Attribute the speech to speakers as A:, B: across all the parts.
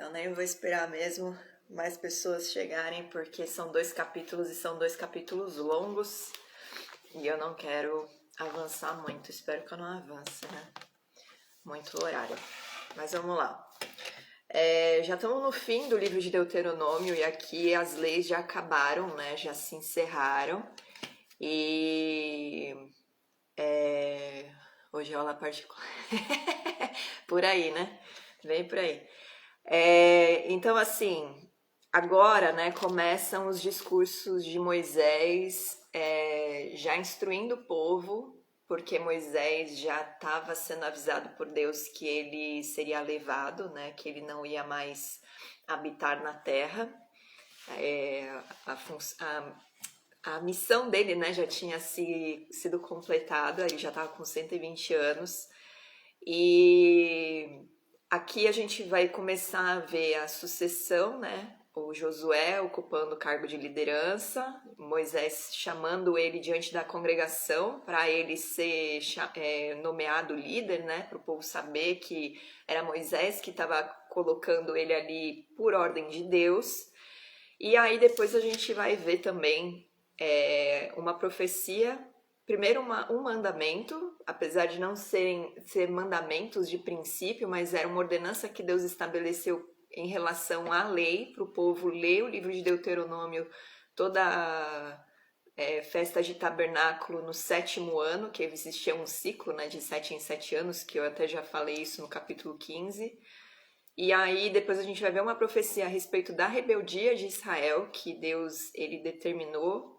A: Então nem vou esperar mesmo mais pessoas chegarem, porque são 2 capítulos e são 2 capítulos longos e eu não quero avançar muito. Espero que eu não avance, né? Muito horário. Mas vamos lá. Já estamos no fim do livro de Deuteronômio e aqui as leis já acabaram, né? Já se encerraram. E hoje é aula particular. Por aí, né? Vem por aí. Então, assim, agora, né, começam os discursos de Moisés, já instruindo o povo, porque Moisés já estava sendo avisado por Deus que ele seria levado, né, que ele não ia mais habitar na terra. A missão dele, né, já tinha sido completada, ele já estava com 120 anos. E aqui a gente vai começar a ver a sucessão, né? O Josué ocupando o cargo de liderança, Moisés chamando ele diante da congregação para ele ser nomeado líder, né? Para o povo saber que era Moisés que estava colocando ele ali por ordem de Deus. E aí depois a gente vai ver também uma profecia. Primeiro, um mandamento, apesar de não ser mandamentos de princípio, mas era uma ordenança que Deus estabeleceu em relação à lei, para o povo ler o livro de Deuteronômio, toda a festa de tabernáculo no 7º ano, que existia um ciclo, né, de 7 em 7 anos, que eu até já falei isso no capítulo 15. E aí depois a gente vai ver uma profecia a respeito da rebeldia de Israel, que Deus ele determinou,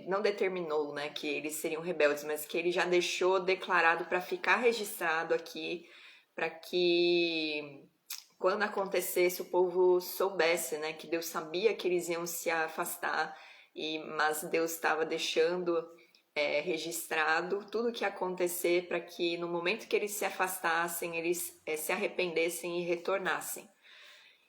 A: não determinou, né, que eles seriam rebeldes, mas que ele já deixou declarado para ficar registrado aqui, para que quando acontecesse o povo soubesse, né, que Deus sabia que eles iam se afastar, mas Deus estava deixando registrado tudo o que ia acontecer para que no momento que eles se afastassem, eles se arrependessem e retornassem.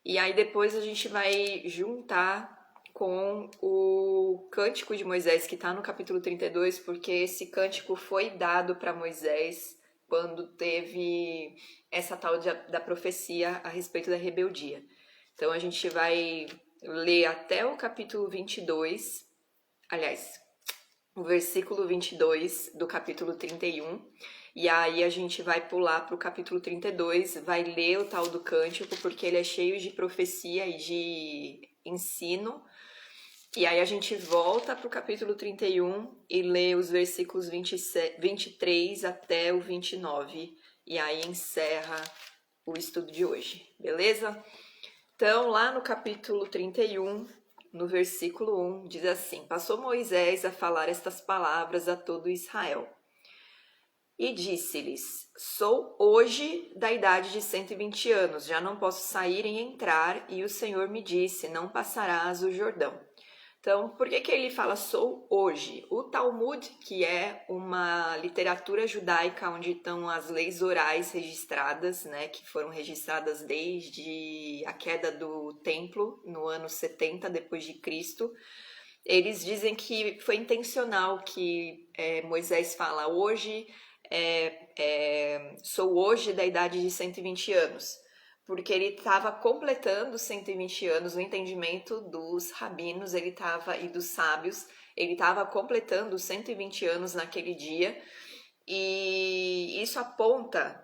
A: E aí depois a gente vai juntar com o cântico de Moisés, que está no capítulo 32, porque esse cântico foi dado para Moisés quando teve essa tal da profecia a respeito da rebeldia. Então a gente vai ler até o capítulo 22, aliás, o versículo 22 do capítulo 31, e aí a gente vai pular para o capítulo 32, vai ler o tal do cântico, porque ele é cheio de profecia e de ensino. E aí a gente volta para o capítulo 31 e lê os versículos 23 até o 29. E aí encerra o estudo de hoje, beleza? Então, lá no capítulo 31, no versículo 1, diz assim: Passou Moisés a falar estas palavras a todo Israel. E disse-lhes: Sou hoje da idade de 120 anos, já não posso sair e entrar, e o Senhor me disse: Não passarás o Jordão. Então, por que ele fala sou hoje? O Talmud, que é uma literatura judaica onde estão as leis orais registradas, né, que foram registradas desde a queda do templo no ano 70 depois de Cristo, eles dizem que foi intencional que Moisés fala hoje, sou hoje da idade de 120 anos. Porque ele estava completando 120 anos no entendimento dos rabinos, e dos sábios, ele estava completando 120 anos naquele dia, e isso aponta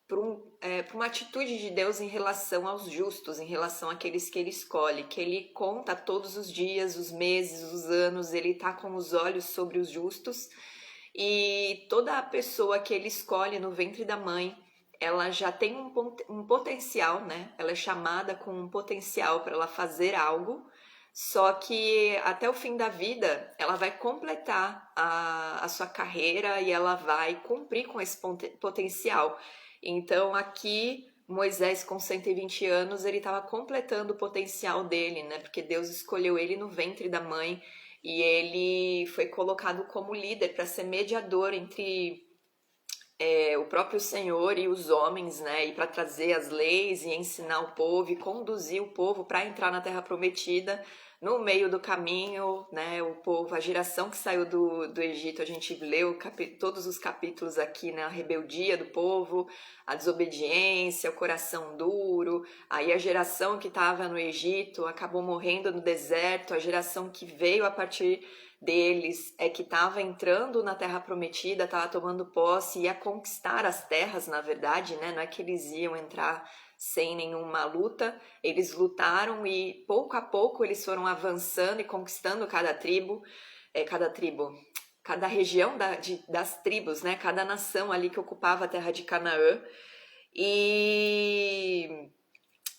A: para uma atitude de Deus em relação aos justos, em relação àqueles que ele escolhe, que ele conta todos os dias, os meses, os anos, ele está com os olhos sobre os justos, e toda a pessoa que ele escolhe no ventre da mãe, ela já tem um potencial, né? Ela é chamada com um potencial para ela fazer algo, só que até o fim da vida ela vai completar a sua carreira e ela vai cumprir com esse potencial. Então aqui Moisés com 120 anos ele estava completando o potencial dele, né? Porque Deus escolheu ele no ventre da mãe e ele foi colocado como líder para ser mediador entre o próprio Senhor e os homens, né? E para trazer as leis e ensinar o povo e conduzir o povo para entrar na Terra Prometida, No meio do caminho, né, o povo, a geração que saiu do Egito, a gente leu todos os capítulos aqui, né, a rebeldia do povo, a desobediência, o coração duro. Aí a geração que estava no Egito acabou morrendo no deserto, a geração que veio a partir deles é que estava entrando na Terra Prometida, estava tomando posse, ia conquistar as terras, na verdade, né? Não é que eles iam entrar sem nenhuma luta, eles lutaram e pouco a pouco eles foram avançando e conquistando cada região das tribos, né? Cada nação ali que ocupava a terra de Canaã. E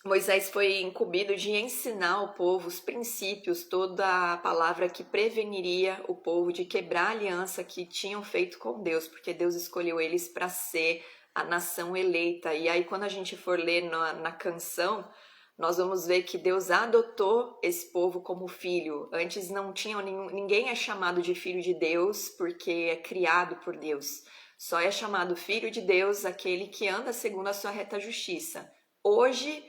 A: Moisés foi incumbido de ensinar ao povo os princípios, toda a palavra que preveniria o povo de quebrar a aliança que tinham feito com Deus, porque Deus escolheu eles para ser a nação eleita. E aí, quando a gente for ler na canção, nós vamos ver que Deus adotou esse povo como filho. Antes não tinha ninguém é chamado de filho de Deus porque é criado por Deus. Só é chamado filho de Deus aquele que anda segundo a sua reta justiça. Hoje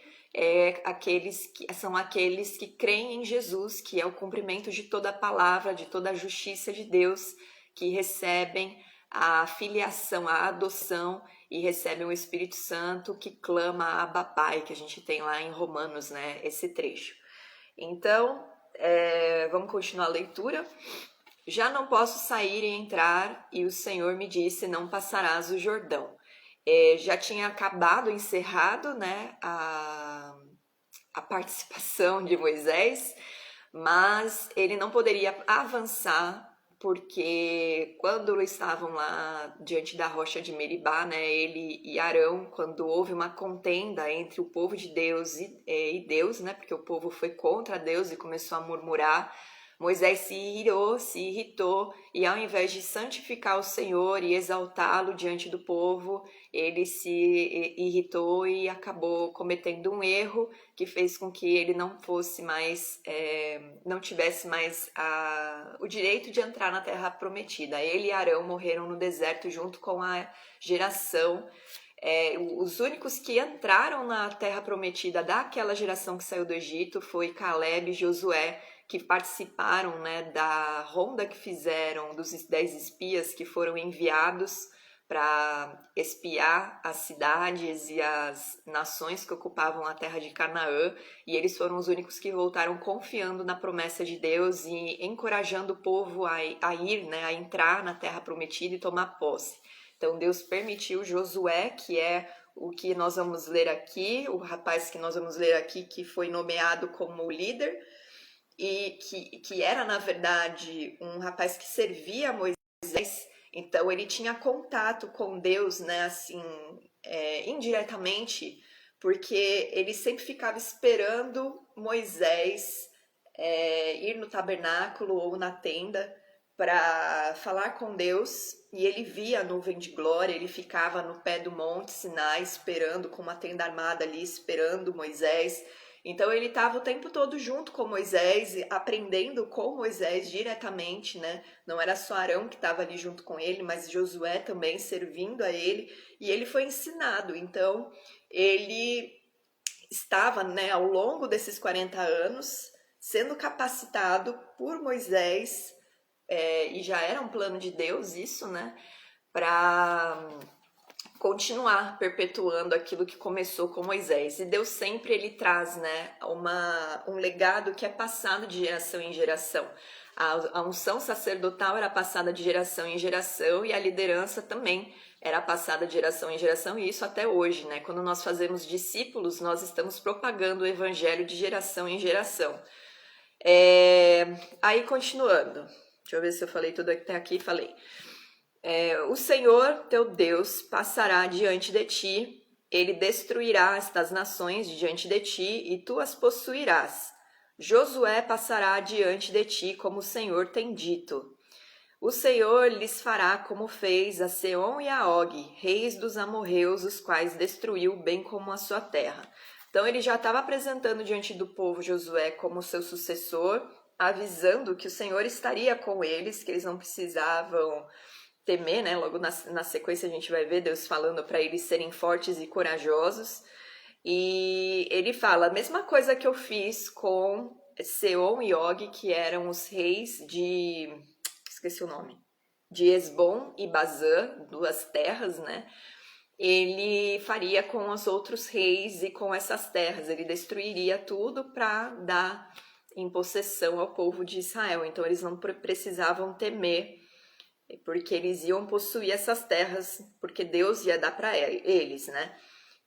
A: são aqueles que creem em Jesus, que é o cumprimento de toda a palavra, de toda a justiça de Deus, que recebem a filiação, a adoção e recebem o Espírito Santo que clama Abba Pai, que a gente tem lá em Romanos, né, esse trecho. Então, vamos continuar a leitura. Já não posso sair e entrar, e o Senhor me disse, não passarás o Jordão. Já tinha encerrado, né, a participação de Moisés, mas ele não poderia avançar, porque quando estavam lá diante da rocha de Meribá, né, ele e Arão, quando houve uma contenda entre o povo de Deus e Deus, né, porque o povo foi contra Deus e começou a murmurar, Moisés se irritou, e ao invés de santificar o Senhor e exaltá-lo diante do povo, ele se irritou e acabou cometendo um erro que fez com que ele não fosse mais, não tivesse mais o direito de entrar na Terra Prometida. Ele e Arão morreram no deserto junto com a geração. Os únicos que entraram na Terra Prometida daquela geração que saiu do Egito foi Caleb e Josué, que participaram, né, da ronda que fizeram dos 10 espias que foram enviados para espiar as cidades e as nações que ocupavam a terra de Canaã, e eles foram os únicos que voltaram confiando na promessa de Deus e encorajando o povo a ir, né, a entrar na terra prometida e tomar posse. Então Deus permitiu Josué, que é o que nós vamos ler aqui, o rapaz que nós vamos ler aqui, que foi nomeado como líder, e que era, na verdade, um rapaz que servia a Moisés. Então ele tinha contato com Deus, né, assim, indiretamente, porque ele sempre ficava esperando Moisés ir no tabernáculo ou na tenda para falar com Deus, e ele via a nuvem de glória, ele ficava no pé do monte Sinai esperando, com uma tenda armada ali, esperando Moisés. Então ele estava o tempo todo junto com Moisés, aprendendo com Moisés diretamente, né? Não era só Arão que estava ali junto com ele, mas Josué também servindo a ele, e ele foi ensinado. Então ele estava, né, ao longo desses 40 anos, sendo capacitado por Moisés, e já era um plano de Deus isso, né? Para continuar perpetuando aquilo que começou com Moisés. E Deus sempre ele traz, né, um legado que é passado de geração em geração. A unção sacerdotal era passada de geração em geração, e a liderança também era passada de geração em geração, e isso até hoje, né? Quando nós fazemos discípulos, nós estamos propagando o evangelho de geração em geração. Aí continuando, deixa eu ver se eu falei tudo até aqui. Falei. O Senhor teu Deus passará diante de ti, ele destruirá estas nações diante de ti, e tu as possuirás. Josué passará diante de ti, como o Senhor tem dito. O Senhor lhes fará como fez a Seom e a Og, reis dos amorreus, os quais destruiu, bem como a sua terra. Então ele já estava apresentando diante do povo Josué como seu sucessor, avisando que o Senhor estaria com eles, que eles não precisavam temer, né? Logo na sequência a gente vai ver Deus falando para eles serem fortes e corajosos. E ele fala, a mesma coisa que eu fiz com Seom e Og, que eram os reis de... esqueci o nome. De Esbom e Bazã, duas terras, né? Ele faria com os outros reis e com essas terras. Ele destruiria tudo para dar em possessão ao povo de Israel. Então eles não precisavam temer, porque eles iam possuir essas terras, porque Deus ia dar para eles, né?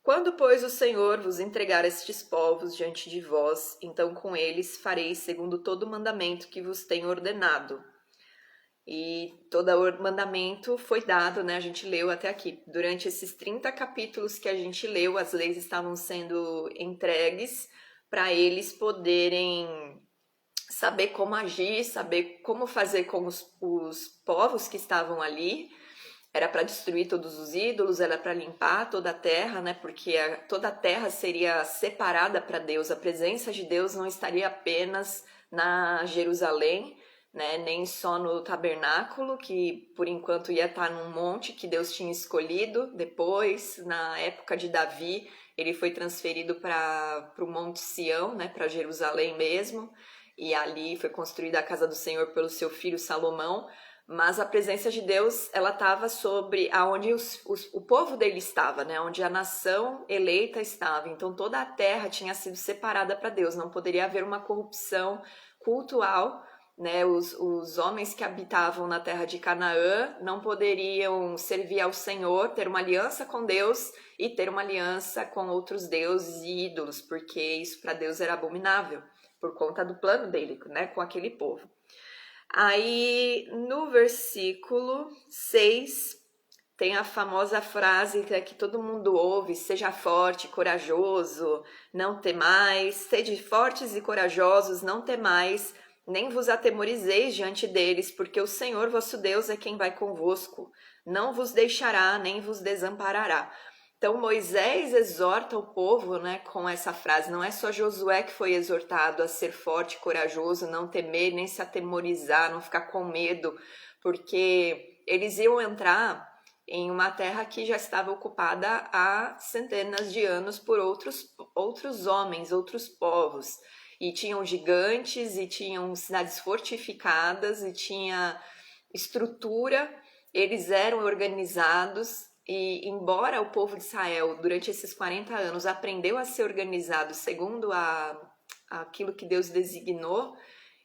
A: Quando, pois, o Senhor vos entregar estes povos diante de vós, então com eles fareis segundo todo o mandamento que vos tenho ordenado. E todo o mandamento foi dado, né? A gente leu até aqui. Durante esses 30 capítulos que a gente leu, as leis estavam sendo entregues para eles poderem saber como agir, saber como fazer com os povos que estavam ali. Era para destruir todos os ídolos, era para limpar toda a terra, né? Porque toda a terra seria separada para Deus. A presença de Deus não estaria apenas na Jerusalém, né? Nem só no tabernáculo, que por enquanto ia estar num monte que Deus tinha escolhido. Depois, na época de Davi, ele foi transferido para o Monte Sião, né? Para Jerusalém mesmo. E ali foi construída a casa do Senhor pelo seu filho Salomão. Mas a presença de Deus, ela estava sobre aonde o povo dele estava, né? Onde a nação eleita estava. Então toda a terra tinha sido separada para Deus. Não poderia haver uma corrupção cultural, né? Os homens que habitavam na terra de Canaã não poderiam servir ao Senhor, ter uma aliança com Deus e ter uma aliança com outros deuses e ídolos, porque isso para Deus era abominável, por conta do plano dele, né? Com aquele povo. Aí, no versículo 6, tem a famosa frase que todo mundo ouve: seja forte, corajoso, não temais, sede fortes e corajosos, não temais, nem vos atemorizeis diante deles, porque o Senhor vosso Deus é quem vai convosco, não vos deixará, nem vos desamparará. Então Moisés exorta o povo, né, com essa frase. Não é só Josué que foi exortado a ser forte, corajoso, não temer, nem se atemorizar, não ficar com medo, porque eles iam entrar em uma terra que já estava ocupada há centenas de anos por outros homens, outros povos. E tinham gigantes, e tinham cidades fortificadas, e tinha estrutura, eles eram organizados. E embora o povo de Israel, durante esses 40 anos, aprendeu a ser organizado segundo aquilo que Deus designou,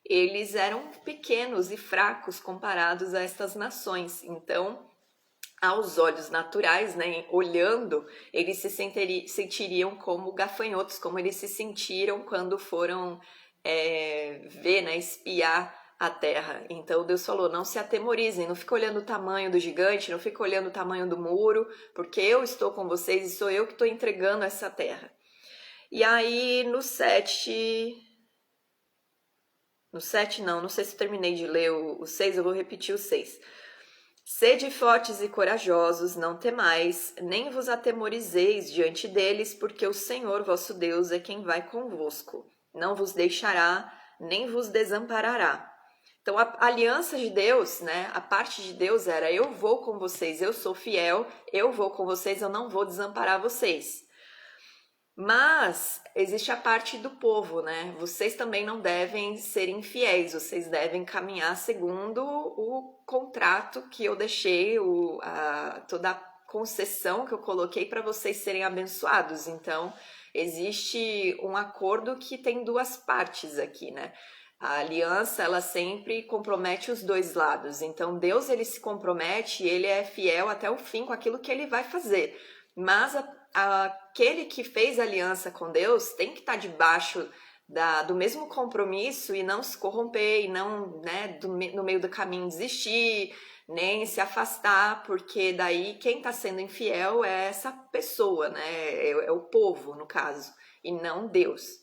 A: eles eram pequenos e fracos comparados a estas nações. Então, aos olhos naturais, né, olhando, eles se sentiriam como gafanhotos, como eles se sentiram quando foram ver, né, espiar a terra. Então Deus falou: não se atemorizem, não fica olhando o tamanho do gigante, não fica olhando o tamanho do muro, porque eu estou com vocês e sou eu que estou entregando essa terra. E aí no 7 não sei se eu terminei de ler o 6, eu vou repetir o 6. Sede fortes e corajosos, não temais, nem vos atemorizeis diante deles, porque o Senhor vosso Deus é quem vai convosco. Não vos deixará, nem vos desamparará. Então a aliança de Deus, né, a parte de Deus era: eu vou com vocês, eu sou fiel, eu vou com vocês, eu não vou desamparar vocês. Mas existe a parte do povo, né? Vocês também não devem ser infiéis, vocês devem caminhar segundo o contrato que eu deixei, toda a concessão que eu coloquei para vocês serem abençoados. Então, existe um acordo que tem duas partes aqui, né? A aliança, ela sempre compromete os dois lados. Então, Deus, ele se compromete e ele é fiel até o fim com aquilo que ele vai fazer. Mas aquele que fez aliança com Deus tem que estar debaixo do mesmo compromisso e não se corromper, e não, né, no meio do caminho desistir, nem se afastar, porque daí quem está sendo infiel é essa pessoa, né? É o povo, no caso, e não Deus.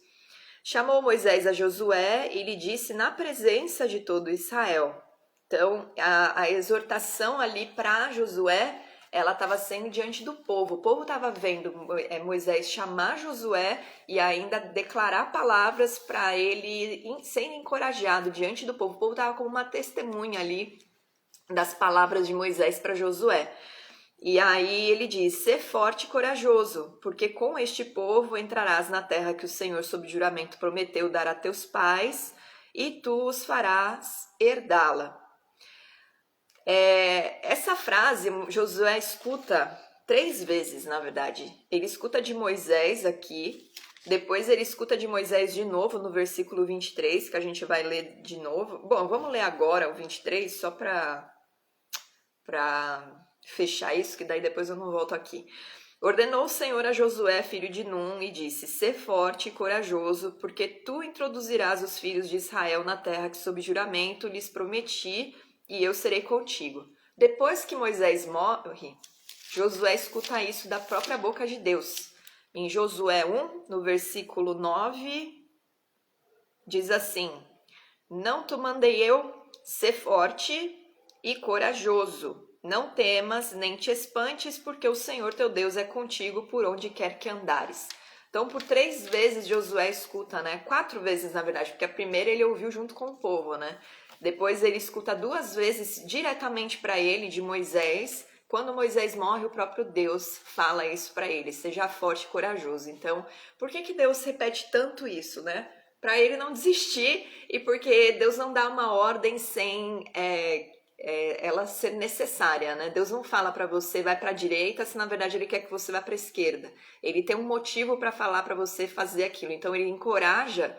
A: Chamou Moisés a Josué e lhe disse na presença de todo Israel. Então, a exortação ali para Josué, ela estava sendo diante do povo. O povo estava vendo Moisés chamar Josué e ainda declarar palavras para ele sendo encorajado diante do povo. O povo estava como uma testemunha ali das palavras de Moisés para Josué. E aí ele diz: Sê forte e corajoso, porque com este povo entrarás na terra que o Senhor, sob juramento, prometeu dar a teus pais, e tu os farás herdá-la. Essa frase Josué escuta 3 vezes, na verdade. Ele escuta de Moisés aqui, depois ele escuta de Moisés de novo no versículo 23, que a gente vai ler de novo. Bom, vamos ler agora o 23, só para fechar isso, que daí depois eu não volto aqui. Ordenou o Senhor a Josué, filho de Num, e disse: Sê forte e corajoso, porque tu introduzirás os filhos de Israel na terra que sob juramento lhes prometi, e eu serei contigo. Depois que Moisés morre, Josué escuta isso da própria boca de Deus. Em Josué 1, no versículo 9, diz assim: Não te mandei eu, ser forte e corajoso. Não temas, nem te espantes, porque o Senhor teu Deus é contigo por onde quer que andares. Então, por 3 vezes Josué escuta, né? 4 vezes, na verdade, porque a primeira ele ouviu junto com o povo, né? Depois ele escuta 2 vezes diretamente para ele, de Moisés. Quando Moisés morre, o próprio Deus fala isso para ele: seja forte e corajoso. Então, por que Deus repete tanto isso, né? Para ele não desistir, e porque Deus não dá uma ordem sem ela ser necessária, né? Deus não fala para você vai para a direita se na verdade ele quer que você vá para a esquerda. Ele tem um motivo para falar para você fazer aquilo. Então ele encoraja,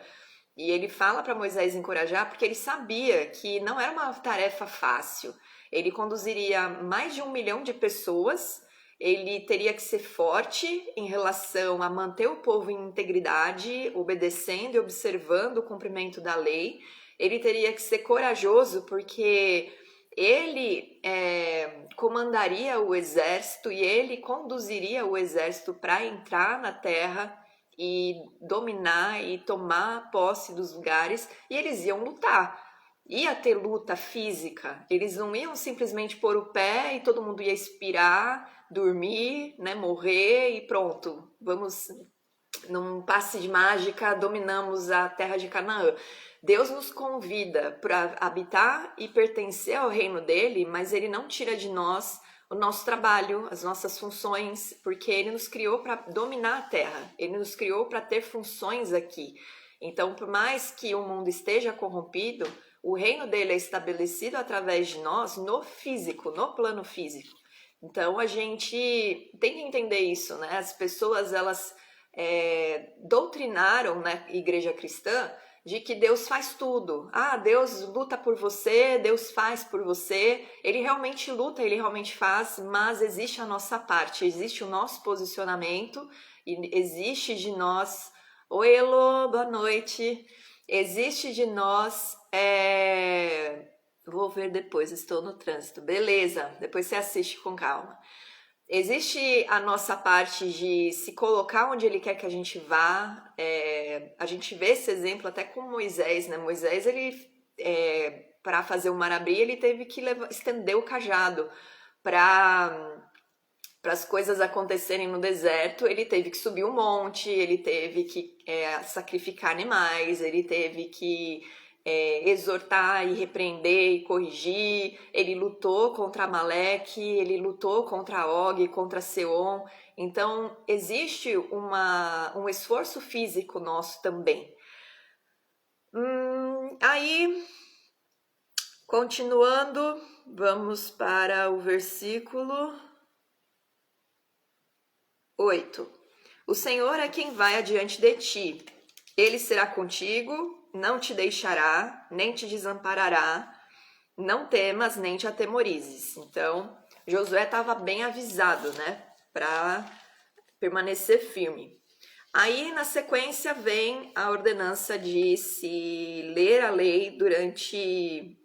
A: e ele fala para Moisés encorajar porque ele sabia que não era uma tarefa fácil. Ele conduziria mais de 1 milhão de pessoas. Ele teria que ser forte em relação a manter o povo em integridade, obedecendo e observando o cumprimento da lei. Ele teria que ser corajoso, porque ele comandaria o exército e ele conduziria o exército para entrar na terra e dominar e tomar posse dos lugares, e eles iam lutar. Ia ter luta física, eles não iam simplesmente pôr o pé e todo mundo ia expirar, dormir, né, morrer e pronto, vamos, num passe de mágica, dominamos a terra de Canaã. Deus nos convida para habitar e pertencer ao reino dele, mas ele não tira de nós o nosso trabalho, as nossas funções, porque ele nos criou para dominar a terra, ele nos criou para ter funções aqui. Então, por mais que o mundo esteja corrompido, o reino dele é estabelecido através de nós no físico, no plano físico. Então, a gente tem que entender isso, né? As pessoas, elas doutrinaram na igreja cristã de que Deus faz tudo. Ah, Deus luta por você, Deus faz por você. Ele realmente luta, ele realmente faz, mas existe a nossa parte, existe o nosso posicionamento, e existe de nós... Oi, Elô, boa noite. Existe de nós... Vou ver depois, estou no trânsito. Beleza, depois você assiste com calma. Existe a nossa parte de se colocar onde ele quer que a gente vá. A gente vê esse exemplo até com Moisés, né? Moisés, ele, para fazer o mar abrir, ele teve que estender o cajado para as coisas acontecerem no deserto. Ele teve que subir um monte, ele teve que sacrificar animais, ele teve que exortar e repreender e corrigir. Ele lutou contra Amaleque, ele lutou contra Og, contra Seom. Então, existe um esforço físico nosso também. Aí, continuando, vamos para o versículo 8. O Senhor é quem vai adiante de ti. Ele será contigo, não te deixará, nem te desamparará. Não temas, nem te atemorizes. Então, Josué estava bem avisado, né? Para permanecer firme. Aí, na sequência, vem a ordenança de se ler a lei durante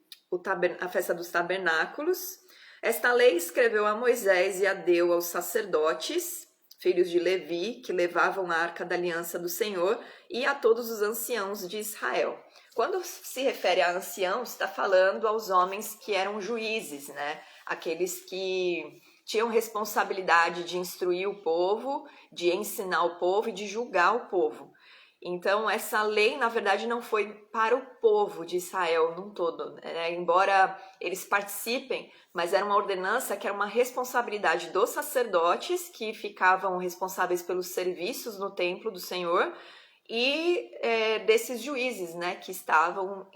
A: a festa dos tabernáculos. Esta lei escreveu a Moisés e a deu aos sacerdotes, filhos de Levi, que levavam a arca da aliança do Senhor, e a todos os anciãos de Israel. Quando se refere a anciãos, está falando aos homens que eram juízes, né? Aqueles que tinham responsabilidade de instruir o povo, de ensinar o povo e de julgar o povo. Então, essa lei, na verdade, não foi para o povo de Israel num todo, né? Embora eles participem, mas era uma ordenança que era uma responsabilidade dos sacerdotes, que ficavam responsáveis pelos serviços no templo do Senhor, e desses juízes, né, que estavam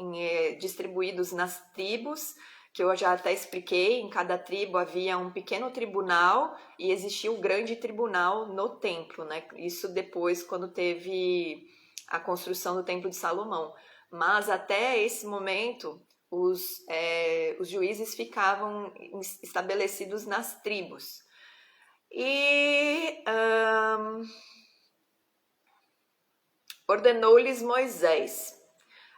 A: distribuídos nas tribos, que eu já até expliquei. Em cada tribo havia um pequeno tribunal e existia o grande tribunal no templo, né? Isso depois, quando teve a construção do Templo de Salomão. Mas até esse momento, os juízes ficavam estabelecidos nas tribos. E ordenou-lhes Moisés,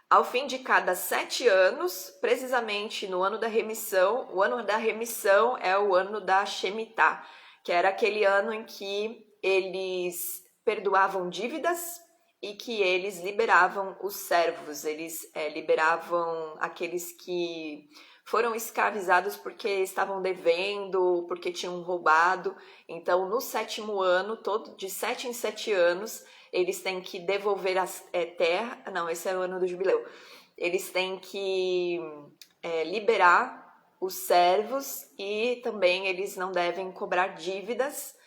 A: ao fim de cada 7 anos, precisamente no ano da remissão. O ano da remissão é o ano da Shemitah, que era aquele ano em que eles perdoavam dívidas e que eles liberavam os servos, eles liberavam aqueles que foram escravizados porque estavam devendo, porque tinham roubado. Então, no 7º ano, de 7 em 7 anos, eles têm que devolver a terra. Não, esse é o ano do jubileu. Eles têm que liberar os servos e também eles não devem cobrar dívidas.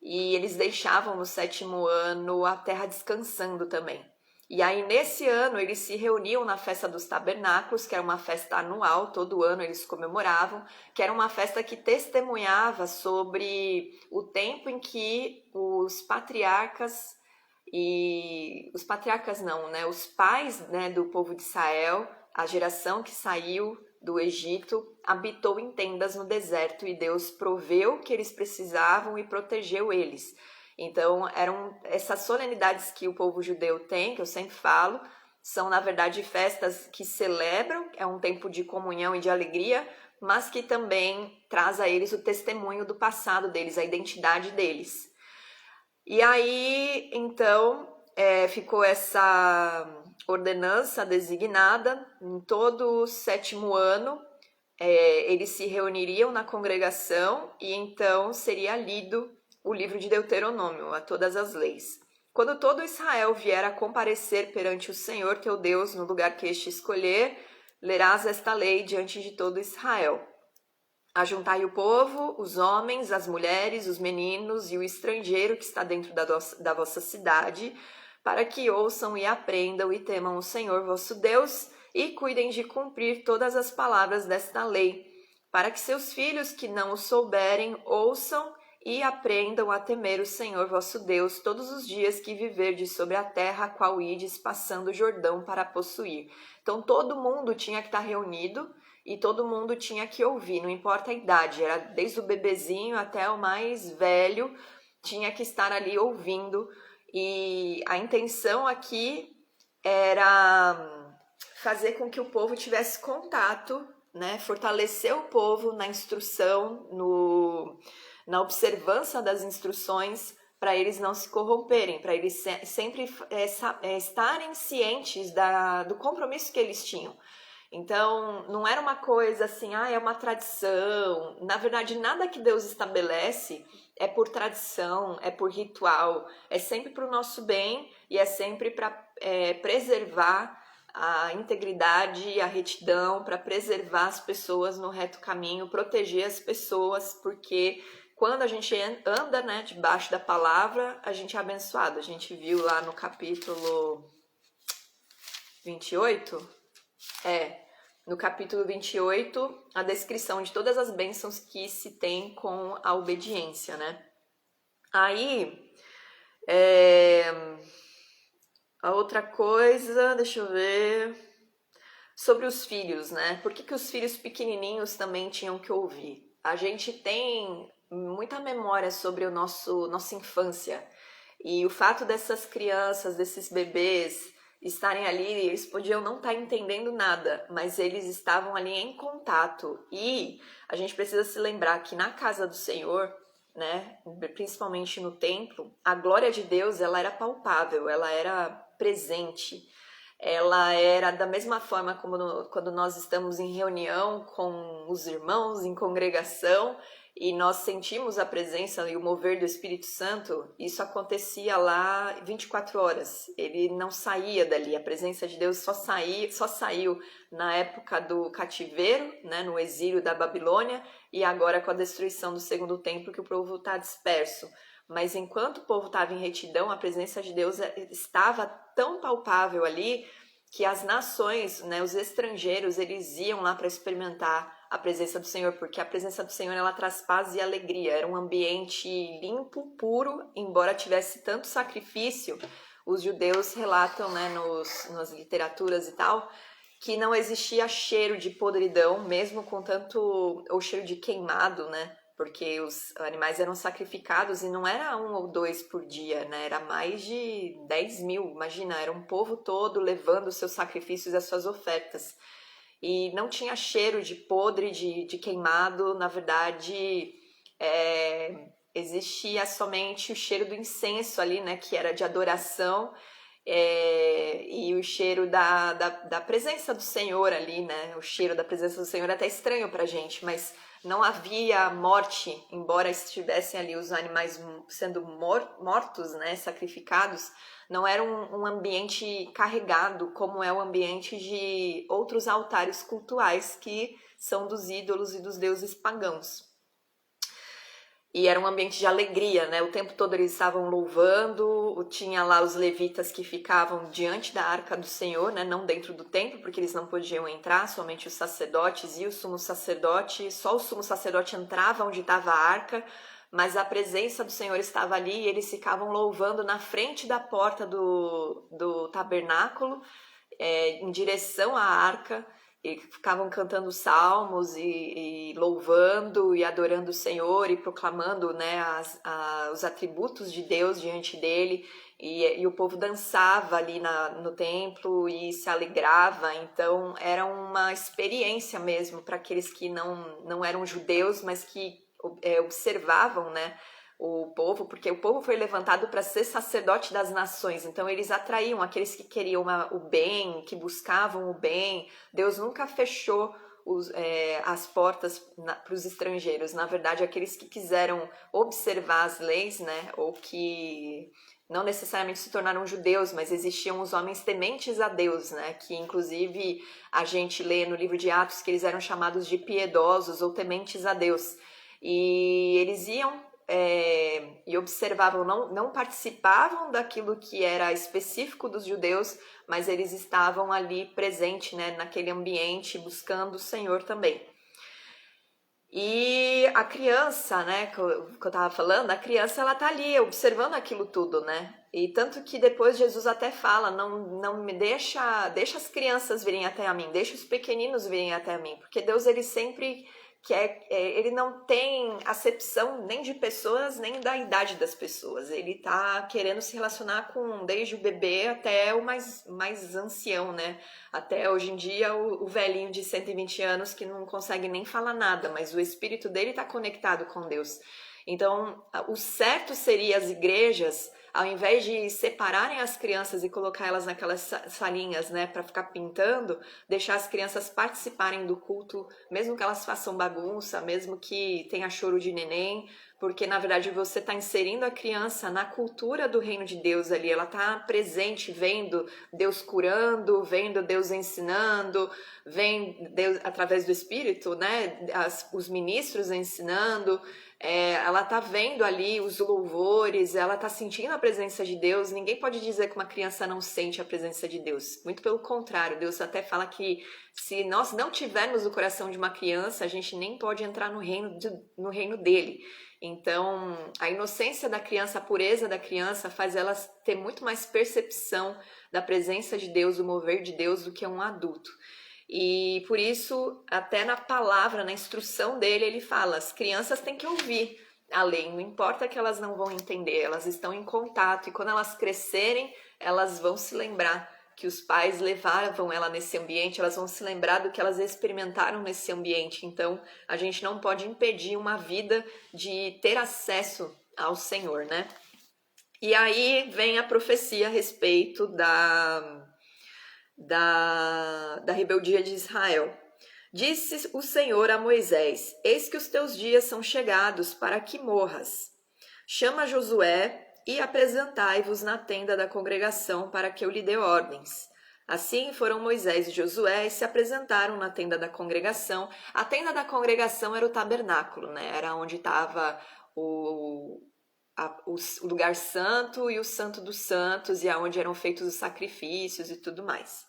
A: E eles deixavam no 7º ano a terra descansando também. E aí, nesse ano, eles se reuniam na festa dos tabernáculos, que era uma festa anual, todo ano eles comemoravam, que era uma festa que testemunhava sobre o tempo em que os patriarcas os pais, né, do povo de Israel, a geração que saiu do Egito, habitou em tendas no deserto e Deus proveu o que eles precisavam e protegeu eles. Então, eram essas solenidades que o povo judeu tem, que eu sempre falo, são, na verdade, festas que celebram, é um tempo de comunhão e de alegria, mas que também traz a eles o testemunho do passado deles, a identidade deles. E aí, então, ficou essa ordenança designada. Em todo o 7º ano, eles se reuniriam na congregação e então seria lido o livro de Deuteronômio, a todas as leis. Quando todo Israel vier a comparecer perante o Senhor teu Deus no lugar que este escolher, lerás esta lei diante de todo Israel. Ajuntai o povo, os homens, as mulheres, os meninos e o estrangeiro que está dentro da vossa cidade, para que ouçam e aprendam e temam o Senhor vosso Deus e cuidem de cumprir todas as palavras desta lei, para que seus filhos que não o souberem ouçam e aprendam a temer o Senhor vosso Deus todos os dias que viverdes sobre a terra a qual ides passando o Jordão para possuir. Então todo mundo tinha que estar reunido e todo mundo tinha que ouvir, não importa a idade, era desde o bebezinho até o mais velho, tinha que estar ali ouvindo. E a intenção aqui era fazer com que o povo tivesse contato, né? Fortalecer o povo na instrução, na observância das instruções, para eles não se corromperem, para eles sempre estarem cientes do compromisso que eles tinham. Então, não era uma coisa assim, é uma tradição. Na verdade, nada que Deus estabelece é por tradição, é por ritual, é sempre para o nosso bem e é sempre para preservar a integridade e a retidão, para preservar as pessoas no reto caminho, proteger as pessoas, porque quando a gente anda, né, debaixo da palavra, a gente é abençoado. A gente viu lá no capítulo 28, no capítulo 28, a descrição de todas as bênçãos que se tem com a obediência, né? Aí, a outra coisa, deixa eu ver, sobre os filhos, né? Por que os filhos pequenininhos também tinham que ouvir? A gente tem muita memória sobre nossa infância e o fato dessas crianças, desses bebês estarem ali, eles podiam não estar entendendo nada, mas eles estavam ali em contato. E a gente precisa se lembrar que na casa do Senhor, né, principalmente no templo, a glória de Deus, ela era palpável, ela era presente. Ela era da mesma forma como quando nós estamos em reunião com os irmãos, em congregação, e nós sentimos a presença e o mover do Espírito Santo, isso acontecia lá 24 horas. Ele não saía dali, a presença de Deus só saiu na época do cativeiro, né, no exílio da Babilônia, e agora com a destruição do segundo templo, que o povo está disperso. Mas enquanto o povo estava em retidão, a presença de Deus estava tão palpável ali que as nações, né, os estrangeiros, eles iam lá para experimentar a presença do Senhor, porque a presença do Senhor, ela traz paz e alegria. Era um ambiente limpo, puro, embora tivesse tanto sacrifício. Os judeus relatam, né, nas literaturas e tal, que não existia cheiro de podridão, mesmo com tanto, ou cheiro de queimado, né? Porque os animais eram sacrificados e não era 1 ou 2 por dia, né? Era mais de 10 mil, imagina, era um povo todo levando os seus sacrifícios e as suas ofertas. E não tinha cheiro de podre, de queimado, na verdade, existia somente o cheiro do incenso ali, né? Que era de adoração, e o cheiro da presença do Senhor ali, né? O cheiro da presença do Senhor é até estranho pra gente, mas não havia morte, embora estivessem ali os animais sendo mortos, né? Sacrificados, não era um ambiente carregado como é o ambiente de outros altares cultuais que são dos ídolos e dos deuses pagãos. E era um ambiente de alegria, né? O tempo todo eles estavam louvando, tinha lá os levitas que ficavam diante da arca do Senhor, né? Não dentro do templo, porque eles não podiam entrar, somente os sacerdotes e o sumo sacerdote. Só o sumo sacerdote entrava onde estava a arca, mas a presença do Senhor estava ali e eles ficavam louvando na frente da porta do tabernáculo, em direção à arca, e ficavam cantando salmos e louvando e adorando o Senhor e proclamando, né, os atributos de Deus diante dele, e o povo dançava ali no templo e se alegrava. Então era uma experiência mesmo para aqueles que não eram judeus, mas que observavam, né, o povo, porque o povo foi levantado para ser sacerdote das nações, então eles atraíam aqueles que queriam o bem, que buscavam o bem. Deus nunca fechou as portas para os estrangeiros. Na verdade, aqueles que quiseram observar as leis, né, ou que não necessariamente se tornaram judeus, mas existiam os homens tementes a Deus, né, que inclusive a gente lê no livro de Atos que eles eram chamados de piedosos ou tementes a Deus. E eles iam e observavam, não participavam daquilo que era específico dos judeus, mas eles estavam ali presentes, né, naquele ambiente, buscando o Senhor também. E a criança, né, que eu tava falando, a criança, ela tá ali observando aquilo tudo, né? E tanto que depois Jesus até fala, não me deixa as crianças virem até a mim, deixa os pequeninos virem até a mim, porque Deus, ele sempre ele não tem acepção nem de pessoas, nem da idade das pessoas. Ele tá querendo se relacionar com desde o bebê até o mais ancião, né? Até hoje em dia o velhinho de 120 anos que não consegue nem falar nada, mas o espírito dele tá conectado com Deus. Então, o certo seria as igrejas, ao invés de separarem as crianças e colocar elas naquelas salinhas, né, para ficar pintando, deixar as crianças participarem do culto, mesmo que elas façam bagunça, mesmo que tenha choro de neném, porque na verdade você está inserindo a criança na cultura do reino de Deus ali, ela está presente, vendo Deus curando, vendo Deus ensinando, vendo Deus através do Espírito, né, os ministros ensinando. Ela tá vendo ali os louvores, ela tá sentindo a presença de Deus. Ninguém pode dizer que uma criança não sente a presença de Deus. Muito pelo contrário, Deus até fala que se nós não tivermos o coração de uma criança, a gente nem pode entrar no reino dele. Então, a inocência da criança, a pureza da criança faz ela ter muito mais percepção da presença de Deus, do mover de Deus, do que um adulto. E por isso, até na palavra, na instrução dele, ele fala, as crianças têm que ouvir a lei, não importa que elas não vão entender, elas estão em contato, e quando elas crescerem, elas vão se lembrar que os pais levavam ela nesse ambiente, elas vão se lembrar do que elas experimentaram nesse ambiente. Então, a gente não pode impedir uma vida de ter acesso ao Senhor, né? E aí vem a profecia a respeito da rebeldia de Israel. Disse o Senhor a Moisés: Eis que os teus dias são chegados para que morras. Chama Josué e apresentai-vos na tenda da congregação para que eu lhe dê ordens. Assim foram Moisés e Josué e se apresentaram na tenda da congregação. A tenda da congregação era o tabernáculo, né? Era onde estava o lugar santo e o santo dos santos, e aonde eram feitos os sacrifícios e tudo mais.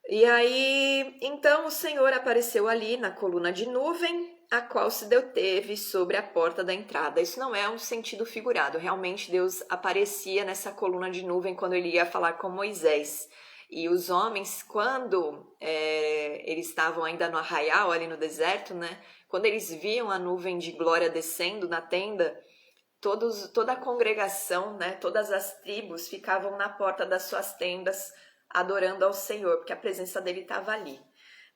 A: E aí, então o Senhor apareceu ali na coluna de nuvem, a qual se deteve sobre a porta da entrada. Isso não é um sentido figurado, realmente Deus aparecia nessa coluna de nuvem quando ele ia falar com Moisés. E os homens, quando eles estavam ainda no arraial, ali no deserto, né? Quando eles viam a nuvem de glória descendo na tenda, toda a congregação, né? Todas as tribos ficavam na porta das suas tendas, adorando ao Senhor, porque a presença dele estava ali.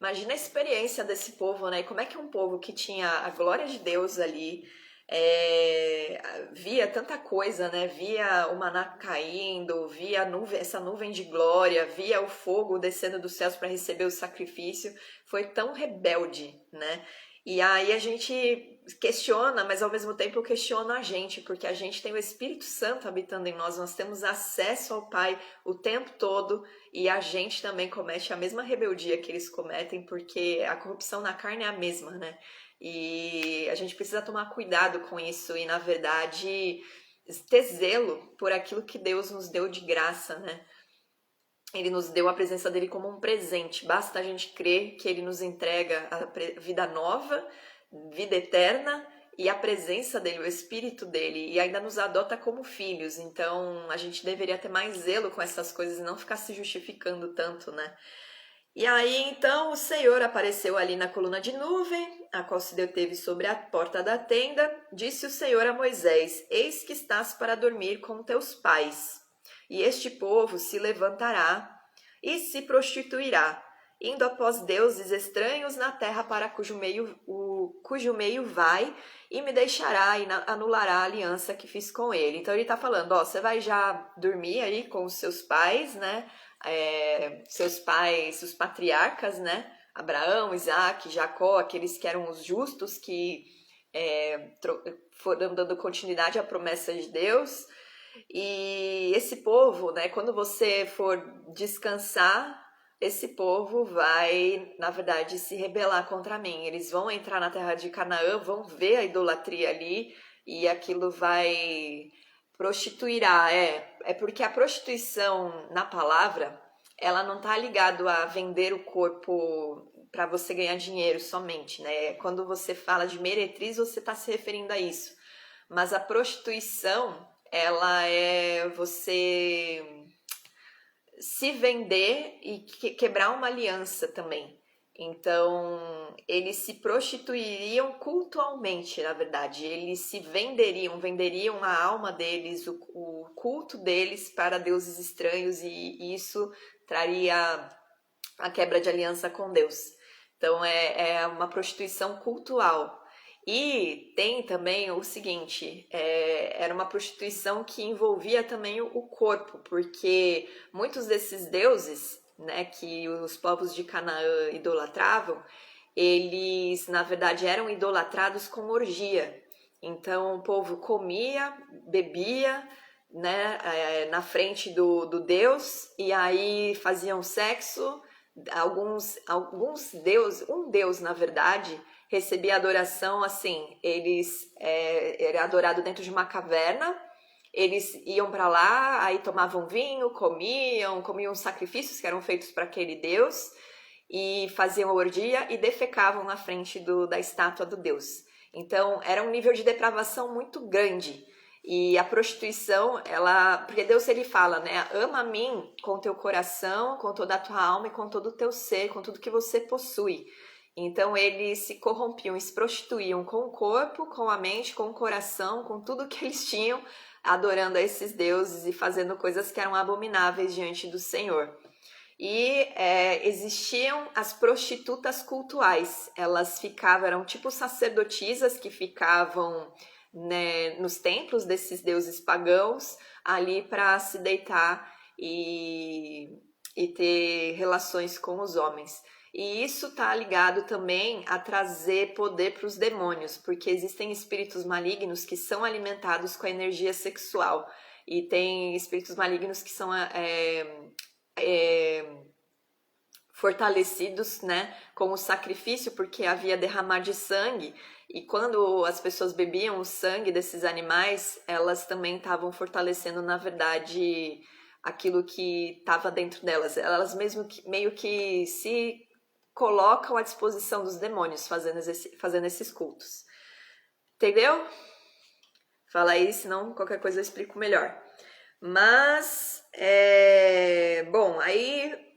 A: Imagina a experiência desse povo, né? Como é que um povo que tinha a glória de Deus ali, via tanta coisa, né? Via o maná caindo, via essa nuvem de glória, via o fogo descendo dos céus para receber o sacrifício, foi tão rebelde, né? E aí a gente questiona, mas ao mesmo tempo questiona a gente, porque a gente tem o Espírito Santo habitando em nós, nós temos acesso ao Pai o tempo todo, e a gente também comete a mesma rebeldia que eles cometem, porque a corrupção na carne é a mesma, né? E a gente precisa tomar cuidado com isso e, na verdade, ter zelo por aquilo que Deus nos deu de graça, né? Ele nos deu a presença dele como um presente. Basta a gente crer que ele nos entrega a vida nova, vida eterna e a presença dele, o Espírito dele, e ainda nos adota como filhos. Então, a gente deveria ter mais zelo com essas coisas e não ficar se justificando tanto, né? E aí, então, o Senhor apareceu ali na coluna de nuvem, a qual se deteve sobre a porta da tenda. Disse o Senhor a Moisés: Eis que estás para dormir com teus pais. E este povo se levantará e se prostituirá, indo após deuses estranhos na terra para cujo meio vai, e me deixará e anulará a aliança que fiz com ele. Então ele está falando, você vai já dormir aí com os seus pais, né? Seus pais, os patriarcas, né? Abraão, Isaac, Jacó, aqueles que eram os justos, que foram dando continuidade à promessa de Deus. E esse povo, né, quando você for descansar, esse povo vai, na verdade, se rebelar contra mim. Eles vão entrar na terra de Canaã, vão ver a idolatria ali e aquilo vai prostituirá. É porque a prostituição na palavra, ela não está ligado a vender o corpo para você ganhar dinheiro somente, né? Quando você fala de meretriz, você está se referindo a isso. Mas a prostituição, ela é você se vender e quebrar uma aliança também. Então, eles se prostituiriam cultualmente, na verdade. Eles se venderiam a alma deles, o culto deles para deuses estranhos, e isso traria a quebra de aliança com Deus. Então, é uma prostituição cultual. E tem também o seguinte, era uma prostituição que envolvia também o corpo, porque muitos desses deuses, né, que os povos de Canaã idolatravam, eles na verdade eram idolatrados com orgia. Então o povo comia, bebia, né, na frente do Deus, e aí faziam sexo. Alguns deuses, um deus na verdade, recebia adoração assim, era adorado dentro de uma caverna, eles iam para lá, aí tomavam vinho, comiam sacrifícios que eram feitos para aquele deus, e faziam orgia e defecavam na frente da estátua do deus. Então era um nível de depravação muito grande. E a prostituição, porque Deus ele fala, né? Ama a mim com teu coração, com toda a tua alma e com todo o teu ser, com tudo que você possui. Então eles se corrompiam e se prostituíam com o corpo, com a mente, com o coração, com tudo que eles tinham, adorando a esses deuses e fazendo coisas que eram abomináveis diante do Senhor. E existiam as prostitutas cultuais. Elas eram tipo sacerdotisas que ficavam, né, nos templos desses deuses pagãos, ali para se deitar e ter relações com os homens. E isso está ligado também a trazer poder para os demônios, porque existem espíritos malignos que são alimentados com a energia sexual. E tem espíritos malignos que são fortalecidos, né, com o sacrifício, porque havia derramar de sangue. E quando as pessoas bebiam o sangue desses animais, elas também estavam fortalecendo, na verdade, aquilo que estava dentro delas. Elas mesmo meio que se colocam à disposição dos demônios fazendo esses cultos. Entendeu? Fala aí, senão qualquer coisa eu explico melhor. Mas, bom, aí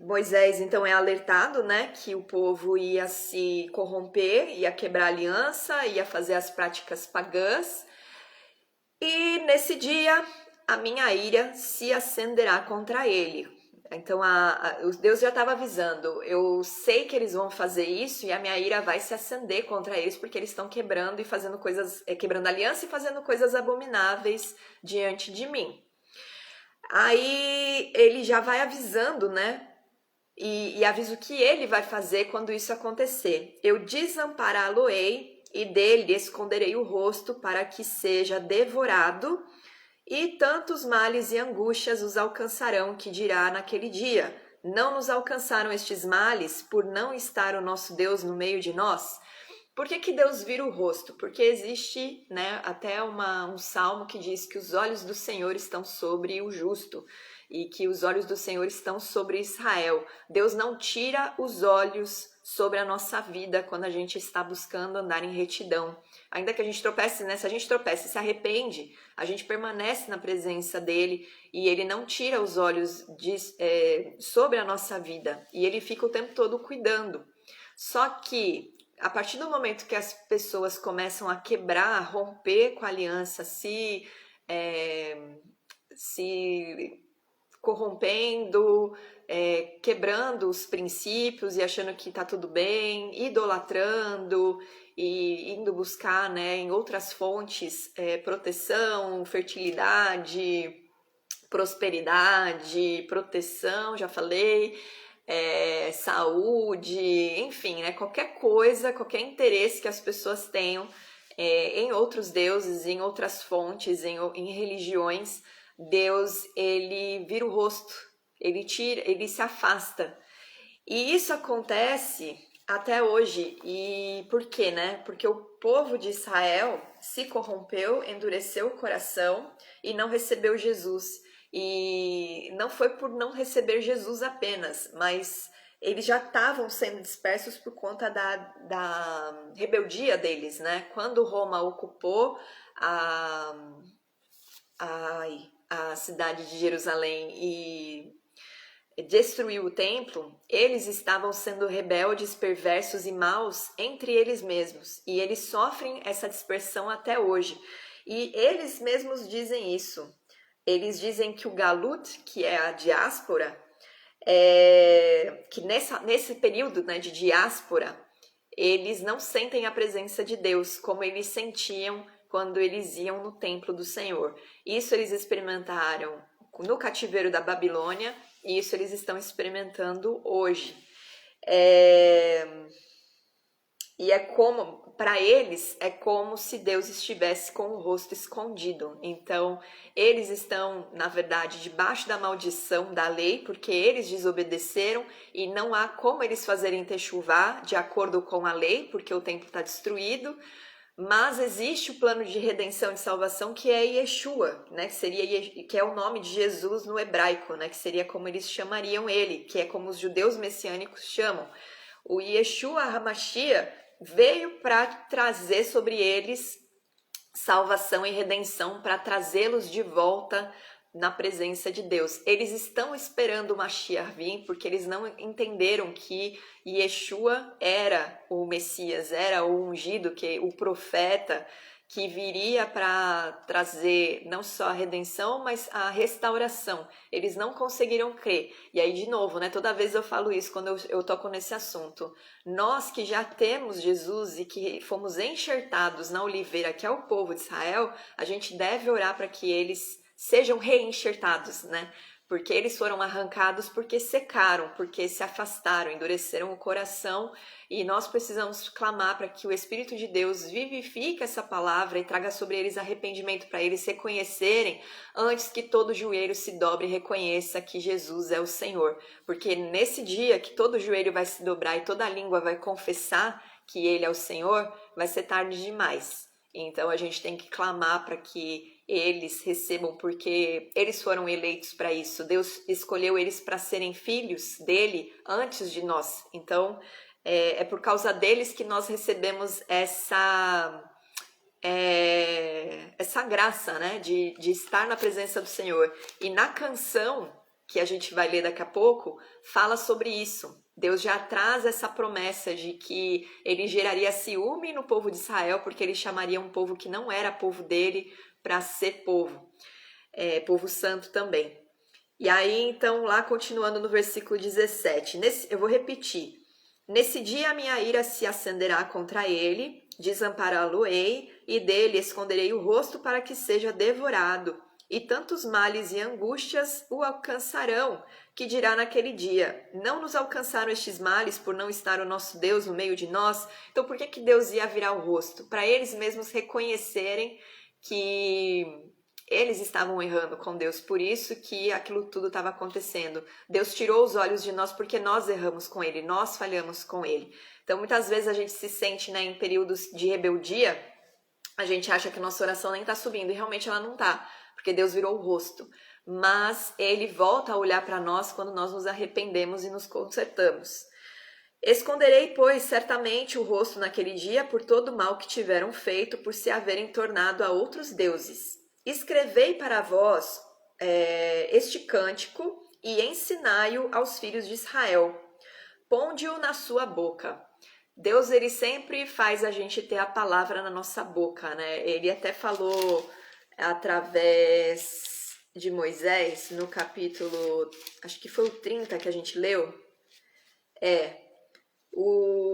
A: Moisés então é alertado, né, que o povo ia se corromper, ia quebrar a aliança, ia fazer as práticas pagãs. E nesse dia a minha ira se acenderá contra ele. Então Deus já estava avisando, eu sei que eles vão fazer isso e a minha ira vai se acender contra eles porque eles estão quebrando e fazendo coisas, quebrando aliança e fazendo coisas abomináveis diante de mim. Aí ele já vai avisando, né? E aviso o que ele vai fazer quando isso acontecer. Eu desampará-lo-ei e dele esconderei o rosto para que seja devorado, e tantos males e angústias os alcançarão que dirá naquele dia: não nos alcançaram estes males por não estar o nosso Deus no meio de nós? Por que Deus vira o rosto? Porque existe, né, até um salmo que diz que os olhos do Senhor estão sobre o justo e que os olhos do Senhor estão sobre Israel. Deus não tira os olhos sobre a nossa vida quando a gente está buscando andar em retidão. Ainda que a gente tropece, né? Se a gente tropeça e se arrepende, a gente permanece na presença dele e ele não tira os olhos sobre a nossa vida. E ele fica o tempo todo cuidando. Só que a partir do momento que as pessoas começam a quebrar, a romper com a aliança, se corrompendo, quebrando os princípios e achando que está tudo bem, idolatrando e indo buscar, né, em outras fontes proteção, fertilidade, prosperidade, proteção, já falei, saúde, enfim, né, qualquer coisa, qualquer interesse que as pessoas tenham em outros deuses, em outras fontes, em religiões, Deus, ele vira o rosto, ele tira, ele se afasta. E isso acontece até hoje. E por quê, né? Porque o povo de Israel se corrompeu, endureceu o coração e não recebeu Jesus. E não foi por não receber Jesus apenas, mas eles já estavam sendo dispersos por conta da rebeldia deles, né? Quando Roma ocupou a cidade de Jerusalém e destruiu o templo, eles estavam sendo rebeldes, perversos e maus entre eles mesmos. E eles sofrem essa dispersão até hoje. E eles mesmos dizem isso. Eles dizem que o Galut, que é a diáspora, que nesse período, né, de diáspora, eles não sentem a presença de Deus como eles sentiam quando eles iam no templo do Senhor. Isso eles experimentaram no cativeiro da Babilônia e isso eles estão experimentando hoje. E para eles, é como se Deus estivesse com o rosto escondido. Então, eles estão, na verdade, debaixo da maldição da lei, porque eles desobedeceram e não há como eles fazerem techuvá de acordo com a lei, porque o templo está destruído. Mas existe o plano de redenção e de salvação que é Yeshua, né? Que é o nome de Jesus no hebraico, né? Que seria como eles chamariam ele, que é como os judeus messiânicos chamam. O Yeshua HaMashiach veio para trazer sobre eles salvação e redenção, para trazê-los de volta na presença de Deus. Eles estão esperando o Mashiach vir porque eles não entenderam que Yeshua era o Messias, era o ungido, o profeta que viria para trazer não só a redenção, mas a restauração. Eles não conseguiram crer. E aí, de novo, né? Toda vez eu falo isso quando eu toco nesse assunto. Nós que já temos Jesus e que fomos enxertados na oliveira, que é o povo de Israel, a gente deve orar para que eles sejam reenxertados, né? porque eles foram arrancados porque secaram, porque se afastaram, endureceram o coração, e nós precisamos clamar para que o Espírito de Deus vivifique essa palavra e traga sobre eles arrependimento, para eles reconhecerem antes que todo joelho se dobre e reconheça que Jesus é o Senhor, porque nesse dia que todo joelho vai se dobrar e toda língua vai confessar que Ele é o Senhor, vai ser tarde demais. Então a gente tem que clamar para que eles recebam, porque eles foram eleitos para isso. Deus escolheu eles para serem filhos dele antes de nós. Então é por causa deles que nós recebemos essa graça, né, de estar na presença do Senhor. E na canção que a gente vai ler daqui a pouco, fala sobre isso. Deus já traz essa promessa de que ele geraria ciúme no povo de Israel, porque ele chamaria um povo que não era povo dele para ser povo, povo santo também. E aí, então, lá continuando no versículo 17, eu vou repetir. Nesse dia a minha ira se acenderá contra ele, desampará-lo-ei, e dele esconderei o rosto para que seja devorado. E tantos males e angústias o alcançarão, que dirá naquele dia, não nos alcançaram estes males por não estar o nosso Deus no meio de nós? Então por que Deus ia virar o rosto? Para eles mesmos reconhecerem que eles estavam errando com Deus, por isso que aquilo tudo estava acontecendo. Deus tirou os olhos de nós porque nós erramos com Ele, nós falhamos com Ele. Então muitas vezes a gente se sente, né, em períodos de rebeldia, a gente acha que nossa oração nem está subindo, e realmente ela não está, porque Deus virou o rosto. Mas Ele volta a olhar para nós quando nós nos arrependemos e nos consertamos. Esconderei, pois, certamente o rosto naquele dia por todo o mal que tiveram feito, por se haverem tornado a outros deuses. Escrevei para vós este cântico e ensinai-o aos filhos de Israel. Ponde-o na sua boca. Deus, ele sempre faz a gente ter a palavra na nossa boca, né? Ele até falou através de Moisés, no capítulo, acho que foi o 30 que a gente leu.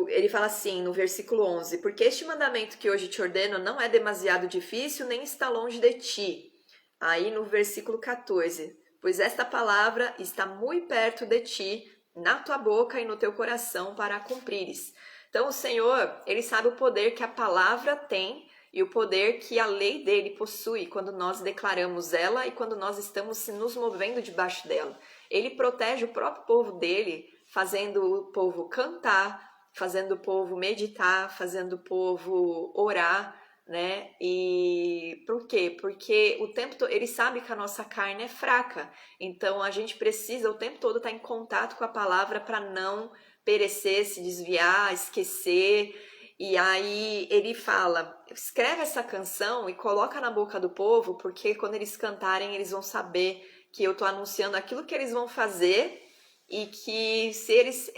A: Ele fala assim, no versículo 11, porque este mandamento que hoje te ordeno não é demasiado difícil, nem está longe de ti. Aí no versículo 14, pois esta palavra está muito perto de ti, na tua boca e no teu coração, para a cumprires. Então o Senhor, ele sabe o poder que a palavra tem e o poder que a lei dele possui quando nós declaramos ela e quando nós estamos nos movendo debaixo dela. Ele protege o próprio povo dele, fazendo o povo cantar, fazendo o povo meditar, fazendo o povo orar, né? E por quê? Porque o tempo todo ele sabe que a nossa carne é fraca. Então a gente precisa o tempo todo estar em contato com a palavra para não perecer, se desviar, esquecer. E aí ele fala, escreve essa canção e coloca na boca do povo, porque quando eles cantarem eles vão saber que eu estou anunciando aquilo que eles vão fazer, e que se eles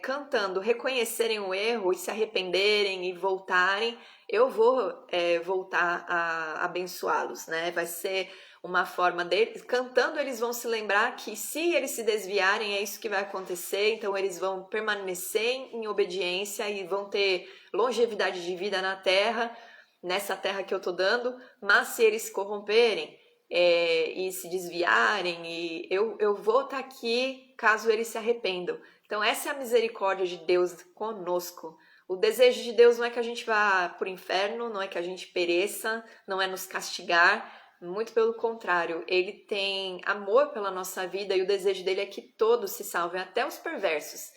A: cantando reconhecerem o erro e se arrependerem e voltarem, eu vou voltar a abençoá-los, né? Vai ser uma forma deles, cantando eles vão se lembrar que se eles se desviarem é isso que vai acontecer, então eles vão permanecer em obediência e vão ter longevidade de vida na terra, nessa terra que eu tô dando, mas se eles se corromperem e se desviarem, e eu vou estar aqui caso eles se arrependam. Então essa é a misericórdia de Deus conosco. O desejo de Deus não é que a gente vá para o inferno, não é que a gente pereça, não é nos castigar, muito pelo contrário, ele tem amor pela nossa vida e o desejo dele é que todos se salvem, até os perversos.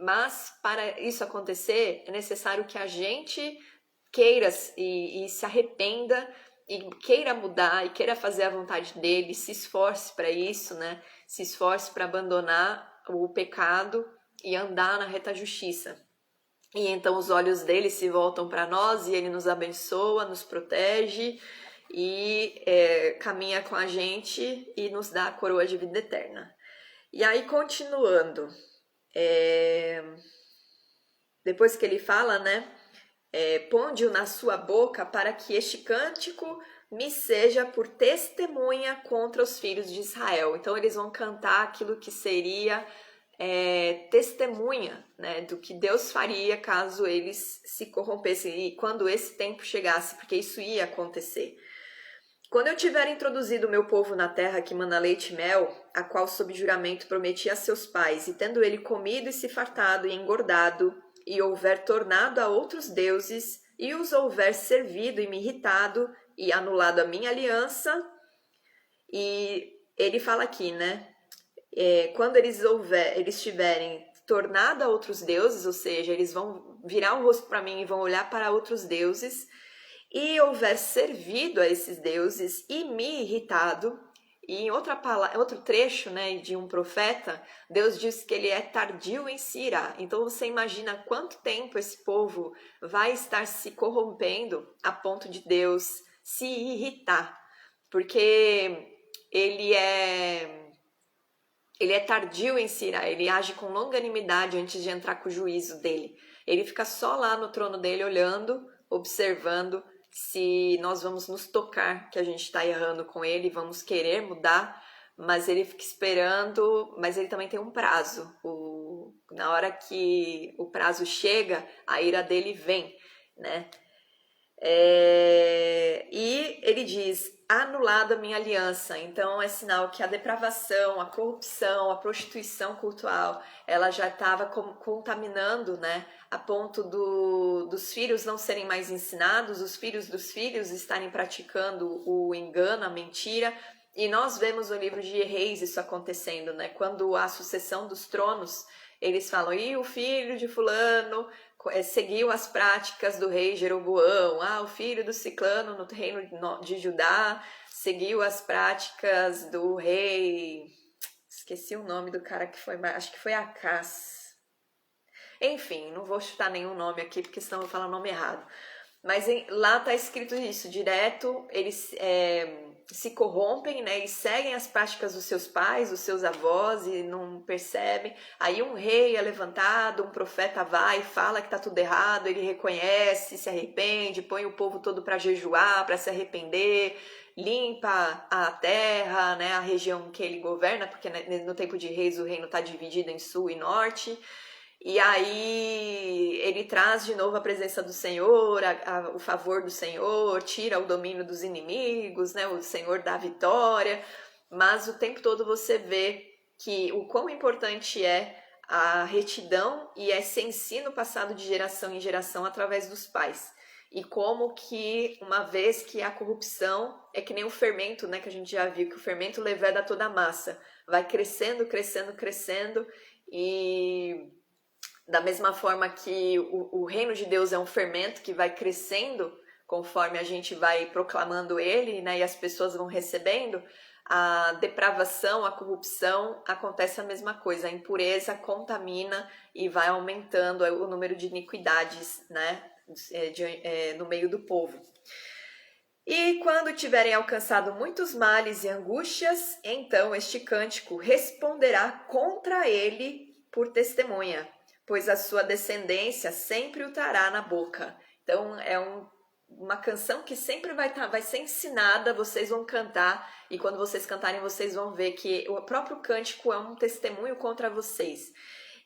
A: Mas para isso acontecer é necessário que a gente queira e se arrependa e queira mudar e queira fazer a vontade dele, se esforce para isso, né? Se esforce para abandonar o pecado e andar na reta justiça. E então os olhos dele se voltam para nós e ele nos abençoa, nos protege e caminha com a gente e nos dá a coroa de vida eterna. E aí, continuando, depois que ele fala, né? Ponde-o na sua boca para que este cântico me seja por testemunha contra os filhos de Israel. Então eles vão cantar aquilo que seria testemunha, né, do que Deus faria caso eles se corrompessem e quando esse tempo chegasse, porque isso ia acontecer. Quando eu tiver introduzido o meu povo na terra que mana leite e mel, a qual sob juramento prometi a seus pais, e tendo ele comido e se fartado e engordado, e houver tornado a outros deuses, e os houver servido e me irritado, e anulado a minha aliança, e ele fala aqui, né? Quando eles tiverem tornado a outros deuses, ou seja, eles vão virar o rosto para mim e vão olhar para outros deuses, e houver servido a esses deuses e me irritado, e em outro trecho, né, de um profeta, Deus diz que ele é tardio em se irar. Então você imagina quanto tempo esse povo vai estar se corrompendo a ponto de Deus se irritar, porque ele é tardio em se irar, ele age com longanimidade antes de entrar com o juízo dele. Ele fica só lá no trono dele olhando, observando se nós vamos nos tocar que a gente está errando com ele, vamos querer mudar, mas ele fica esperando, mas ele também tem um prazo. Na hora que o prazo chega, a ira dele vem, né? E ele diz, anulado a minha aliança. Então é sinal que a depravação, a corrupção, a prostituição cultural, ela já estava contaminando, né, a ponto dos filhos não serem mais ensinados, os filhos dos filhos estarem praticando o engano, a mentira. E nós vemos no livro de Reis isso acontecendo, né? Quando há sucessão dos tronos, eles falam, e o filho de fulano seguiu as práticas do rei Jeroboão, o filho do ciclano no reino de Judá seguiu as práticas do rei, esqueci o nome do cara que foi, acho que foi Acás. Enfim, não vou chutar nenhum nome aqui, porque senão eu vou falar o nome errado. Mas lá está escrito isso, direto, eles se corrompem, né, e seguem as práticas dos seus pais, dos seus avós, e não percebem. Aí um rei é levantado, um profeta vai e fala que está tudo errado, ele reconhece, se arrepende, põe o povo todo para jejuar, para se arrepender, limpa a terra, né, a região que ele governa, porque no tempo de reis o reino está dividido em sul e norte. E aí ele traz de novo a presença do Senhor, o favor do Senhor, tira o domínio dos inimigos, né? O Senhor dá a vitória, mas o tempo todo você vê que o quão importante é a retidão e esse ensino passado de geração em geração através dos pais. E como que, uma vez que a corrupção é que nem o fermento, né? Que a gente já viu, que o fermento leveda toda a massa. Vai crescendo, crescendo, crescendo e... Da mesma forma que o reino de Deus é um fermento que vai crescendo conforme a gente vai proclamando ele, né, e as pessoas vão recebendo, a depravação, a corrupção, acontece a mesma coisa. A impureza contamina e vai aumentando o número de iniquidades, né, no meio do povo. E quando tiverem alcançado muitos males e angústias, então este cântico responderá contra ele por testemunha, pois a sua descendência sempre o terá na boca. Então é uma canção que sempre vai ser ensinada, vocês vão cantar, e quando vocês cantarem vocês vão ver que o próprio cântico é um testemunho contra vocês.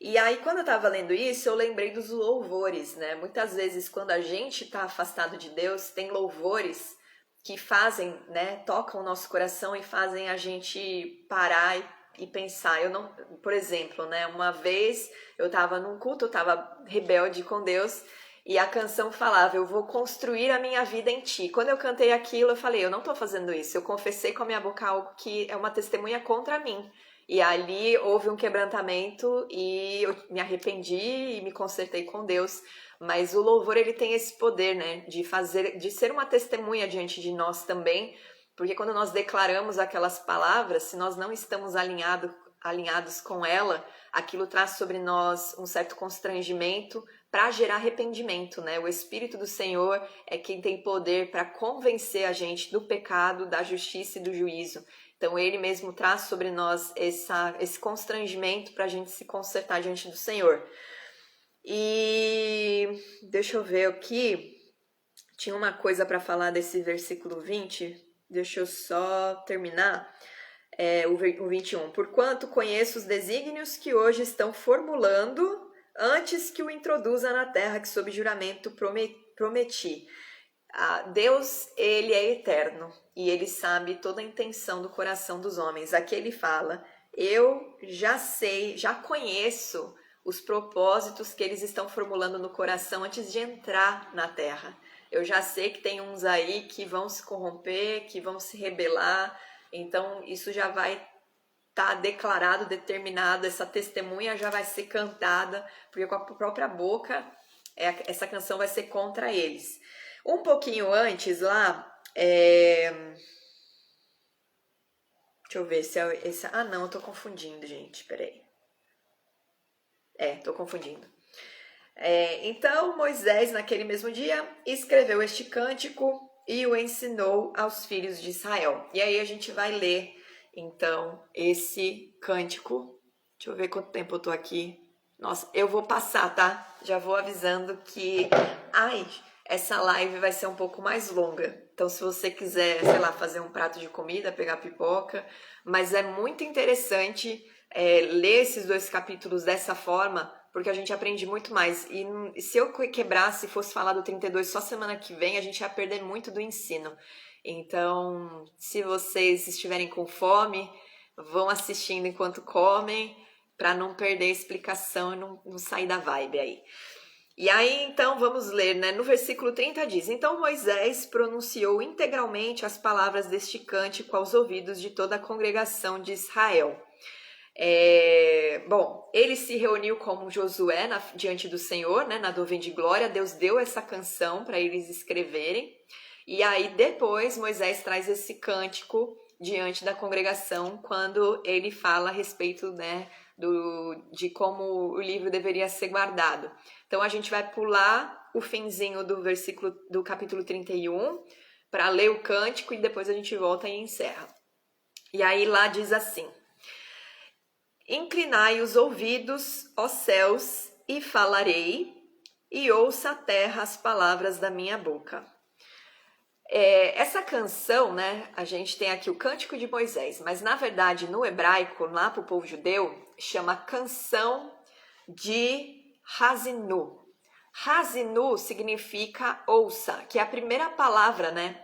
A: E aí quando eu estava lendo isso, eu lembrei dos louvores, né? Muitas vezes quando a gente está afastado de Deus, tem louvores que fazem, né, tocam o nosso coração e fazem a gente parar e pensar. Por exemplo, né, uma vez eu estava num culto, eu estava rebelde com Deus e a canção falava, eu vou construir a minha vida em ti. Quando eu cantei aquilo, eu falei, eu não estou fazendo isso, eu confessei com a minha boca algo que é uma testemunha contra mim. E ali houve um quebrantamento e eu me arrependi e me consertei com Deus. Mas o louvor, ele tem esse poder, né, de ser uma testemunha diante de nós também, porque quando nós declaramos aquelas palavras, se nós não estamos alinhados com ela, aquilo traz sobre nós um certo constrangimento para gerar arrependimento, né? O Espírito do Senhor é quem tem poder para convencer a gente do pecado, da justiça e do juízo. Então ele mesmo traz sobre nós esse constrangimento para a gente se consertar diante do Senhor. E deixa eu ver aqui, tinha uma coisa para falar desse versículo 20, deixa eu só terminar, o 21. Porquanto conheço os desígnios que hoje estão formulando antes que o introduza na terra que sob juramento prometi. Deus, ele é eterno e ele sabe toda a intenção do coração dos homens. Aqui ele fala: eu já sei, já conheço os propósitos que eles estão formulando no coração antes de entrar na terra. Eu já sei que tem uns aí que vão se corromper, que vão se rebelar, então isso já vai estar declarado, determinado, essa testemunha já vai ser cantada, porque com a própria boca essa canção vai ser contra eles. Um pouquinho antes lá, deixa eu ver se é esse. Ah, não, eu tô confundindo, gente, peraí. Tô confundindo. Então Moisés, naquele mesmo dia, escreveu este cântico e o ensinou aos filhos de Israel. E aí a gente vai ler, então, esse cântico. Deixa eu ver quanto tempo eu tô aqui. Nossa, eu vou passar, tá? Já vou avisando que... essa live vai ser um pouco mais longa. Então, se você quiser, sei lá, fazer um prato de comida, pegar pipoca. Mas é muito interessante ler esses 2 capítulos dessa forma, porque a gente aprende muito mais. E se eu quebrasse e fosse falar do 32 só semana que vem, a gente ia perder muito do ensino. Então, se vocês estiverem com fome, vão assistindo enquanto comem, para não perder a explicação e não sair da vibe aí. E aí, então, vamos ler, né? No versículo 30 diz: Então Moisés pronunciou integralmente as palavras deste cântico aos ouvidos de toda a congregação de Israel. Bom, ele se reuniu com Josué diante do Senhor, né, na nuvem de glória. Deus deu essa canção para eles escreverem. E aí depois Moisés traz esse cântico diante da congregação quando ele fala a respeito, né, de como o livro deveria ser guardado. Então a gente vai pular o finzinho do versículo do capítulo 31 para ler o cântico e depois a gente volta e encerra. E aí lá diz assim: Inclinai os ouvidos, ó céus, e falarei, e ouça a terra as palavras da minha boca. Essa canção, né, a gente tem aqui o Cântico de Moisés, mas na verdade no hebraico, lá para o povo judeu, chama Canção de Hazinu. Hazinu significa ouça, que é a primeira palavra, né?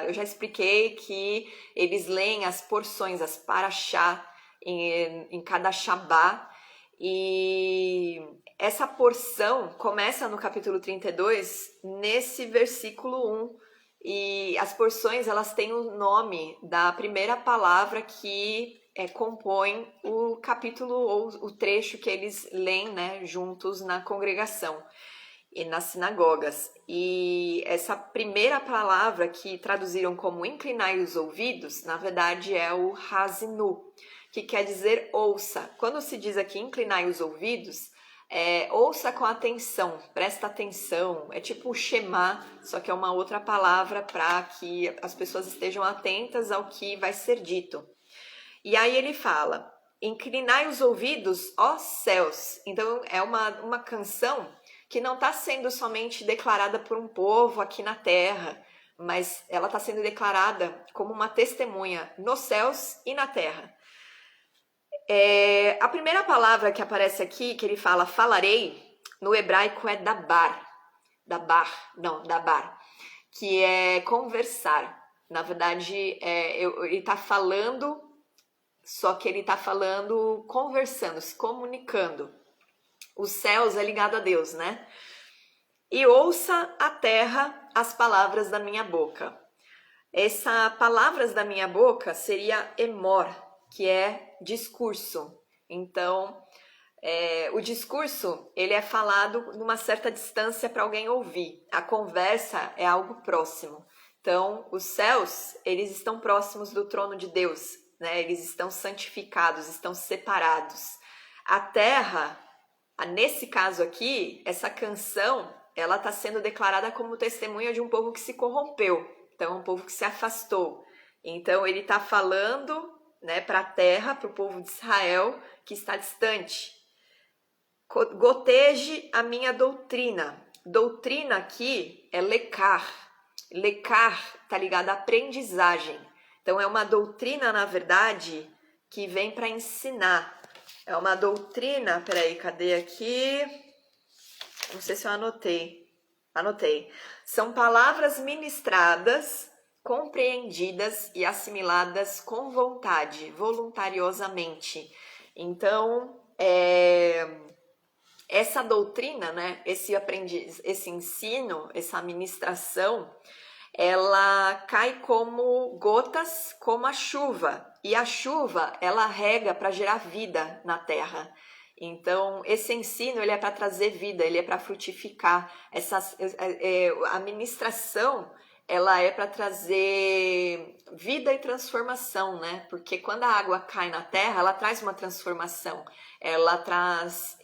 A: Eu já expliquei que eles leem as porções, as parashá, em cada Shabá, e essa porção começa no capítulo 32, nesse versículo 1, e as porções elas têm o nome da primeira palavra que compõe o capítulo ou o trecho que eles leem, né, juntos na congregação e nas sinagogas. E essa primeira palavra que traduziram como inclinai os ouvidos, na verdade é o Hazinu, que quer dizer ouça. Quando se diz aqui inclinai os ouvidos, ouça com atenção, presta atenção. É tipo o Shema, só que é uma outra palavra para que as pessoas estejam atentas ao que vai ser dito. E aí ele fala, inclinai os ouvidos, ó céus. Então é uma canção que não está sendo somente declarada por um povo aqui na terra, mas ela está sendo declarada como uma testemunha nos céus e na terra. A primeira palavra que aparece aqui, que ele fala falarei, no hebraico é dabar, que é conversar. Na verdade, ele está falando, só que ele está falando, conversando, se comunicando. Os céus é ligado a Deus, né? E ouça a terra as palavras da minha boca. Essa palavras da minha boca seria emor, que é discurso. Então, o discurso, ele é falado numa certa distância para alguém ouvir. A conversa é algo próximo. Então, os céus, eles estão próximos do trono de Deus, né? Eles estão santificados, estão separados. A terra, nesse caso aqui, essa canção, ela está sendo declarada como testemunha de um povo que se corrompeu. Então, um povo que se afastou. Então, ele está falando, né, para a terra, para o povo de Israel, que está distante. Goteje a minha doutrina. Doutrina aqui é lecar. Lecar está ligado à aprendizagem. Então, é uma doutrina, na verdade, que vem para ensinar. É uma doutrina... Peraí, cadê aqui? Não sei se eu anotei. Anotei. São palavras ministradas, compreendidas e assimiladas com vontade, voluntariosamente. Então, essa doutrina, né, esse ensino, essa ministração, ela cai como gotas, como a chuva. E a chuva, ela rega para gerar vida na terra. Então, esse ensino, ele é para trazer vida, ele é para frutificar. A ministração, ela é para trazer vida e transformação, né? Porque quando a água cai na terra, ela traz uma transformação. Ela traz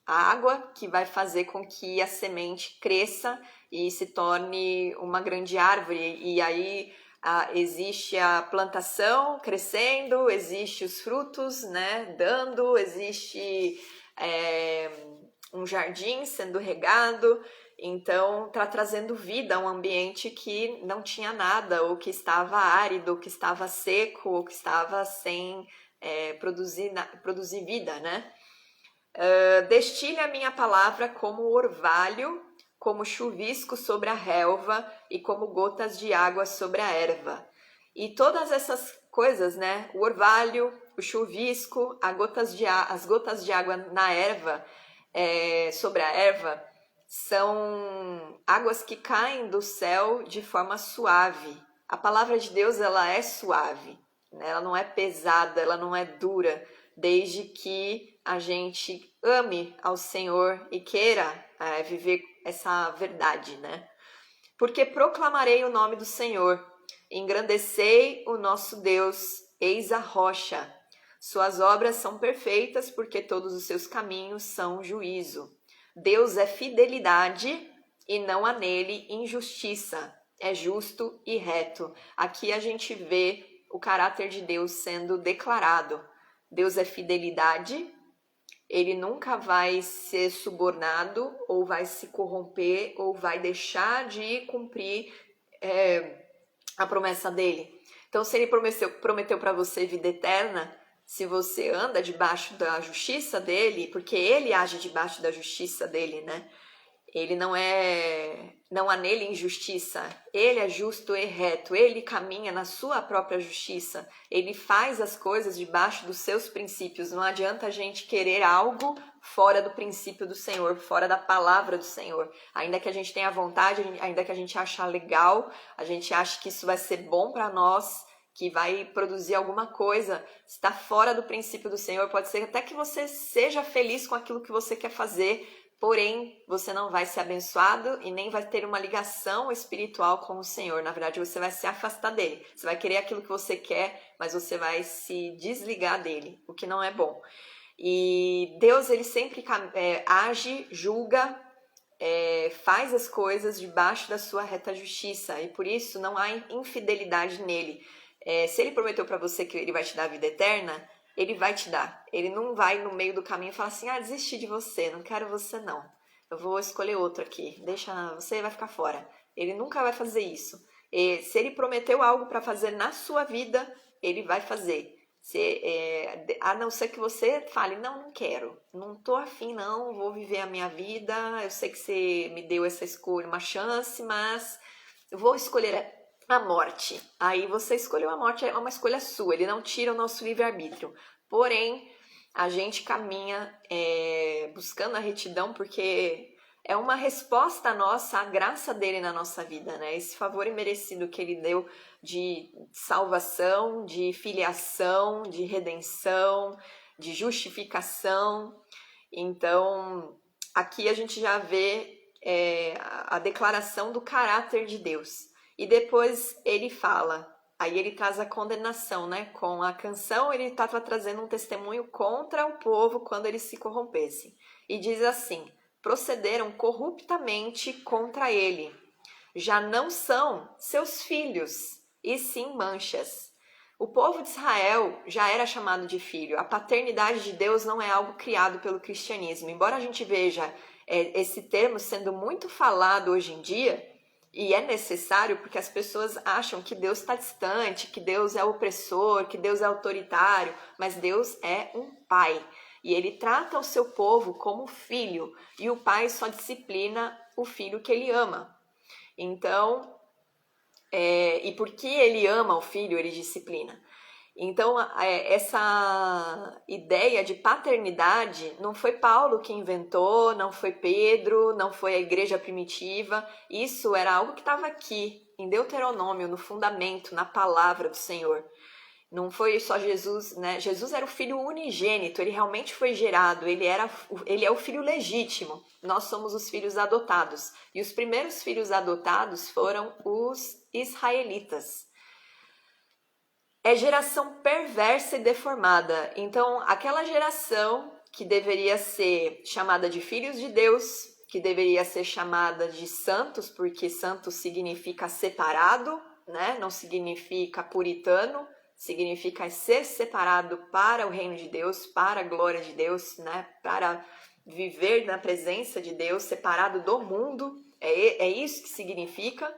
A: a água que vai fazer com que a semente cresça e se torne uma grande árvore. E aí existe a plantação crescendo, existe os frutos, né, dando, existe um jardim sendo regado. Então, está trazendo vida a um ambiente que não tinha nada, ou que estava árido, ou que estava seco, ou que estava sem produzir vida, né? Destile a minha palavra como orvalho, como chuvisco sobre a relva e como gotas de água sobre a erva. E todas essas coisas, né? O orvalho, o chuvisco, as gotas de água na erva, sobre a erva, são águas que caem do céu de forma suave. A palavra de Deus, ela é suave, né? Ela não é pesada, ela não é dura, desde que a gente ame ao Senhor e queira viver essa verdade, né? Porque proclamarei o nome do Senhor, engrandecei o nosso Deus, eis a rocha. Suas obras são perfeitas, porque todos os seus caminhos são juízo. Deus é fidelidade e não há nele injustiça. É justo e reto. Aqui a gente vê o caráter de Deus sendo declarado. Deus é fidelidade, ele nunca vai ser subornado, ou vai se corromper, ou vai deixar de cumprir a promessa dele. Então, se ele prometeu para você vida eterna, se você anda debaixo da justiça dele, porque ele age debaixo da justiça dele, né? Ele não há nele injustiça, ele é justo e reto, ele caminha na sua própria justiça, ele faz as coisas debaixo dos seus princípios. Não adianta a gente querer algo fora do princípio do Senhor, fora da palavra do Senhor. Ainda que a gente tenha vontade, ainda que a gente ache legal, a gente acha que isso vai ser bom para nós, que vai produzir alguma coisa, está fora do princípio do Senhor. Pode ser até que você seja feliz com aquilo que você quer fazer, porém, você não vai ser abençoado e nem vai ter uma ligação espiritual com o Senhor. Na verdade, você vai se afastar dele. Você vai querer aquilo que você quer, mas você vai se desligar dele, o que não é bom. E Deus, ele sempre age, julga, faz as coisas debaixo da sua reta justiça. E por isso não há infidelidade nele. Se ele prometeu para você que ele vai te dar a vida eterna, ele vai te dar. Ele não vai no meio do caminho falar assim, desisti de você, não quero você não. Eu vou escolher outro aqui, você vai ficar fora. Ele nunca vai fazer isso. Se ele prometeu algo para fazer na sua vida, ele vai fazer. A não ser que você fale, não quero, não tô afim não, vou viver a minha vida, eu sei que você me deu essa escolha, uma chance, mas eu vou escolher a morte. Aí você escolheu a morte, é uma escolha sua, ele não tira o nosso livre-arbítrio. Porém, a gente caminha buscando a retidão, porque é uma resposta nossa à graça dele na nossa vida, né? Esse favor imerecido que ele deu de salvação, de filiação, de redenção, de justificação. Então, aqui a gente já vê a declaração do caráter de Deus. E depois ele fala, aí ele traz a condenação, né? Com a canção ele estava trazendo um testemunho contra o povo quando eles se corrompessem. E diz assim, procederam corruptamente contra ele. Já não são seus filhos, e sim manchas. O povo de Israel já era chamado de filho. A paternidade de Deus não é algo criado pelo cristianismo. Embora a gente veja esse termo sendo muito falado hoje em dia, e é necessário porque as pessoas acham que Deus está distante, que Deus é opressor, que Deus é autoritário, mas Deus é um pai. e ele trata o seu povo como filho, e o pai só disciplina o filho que ele ama. Então, e porque ele ama o filho, ele disciplina. Então, essa ideia de paternidade não foi Paulo que inventou, não foi Pedro, não foi a igreja primitiva. Isso era algo que estava aqui, em Deuteronômio, no fundamento, na palavra do Senhor. Não foi só Jesus, né? Jesus era o filho unigênito, ele realmente foi gerado, ele é o filho legítimo. Nós somos os filhos adotados. E os primeiros filhos adotados foram os israelitas. É geração perversa e deformada. Então, aquela geração que deveria ser chamada de filhos de Deus, que deveria ser chamada de santos, porque santo significa separado, né? Não significa puritano, significa ser separado para o reino de Deus, para a glória de Deus, né? Para viver na presença de Deus, separado do mundo. É isso que significa.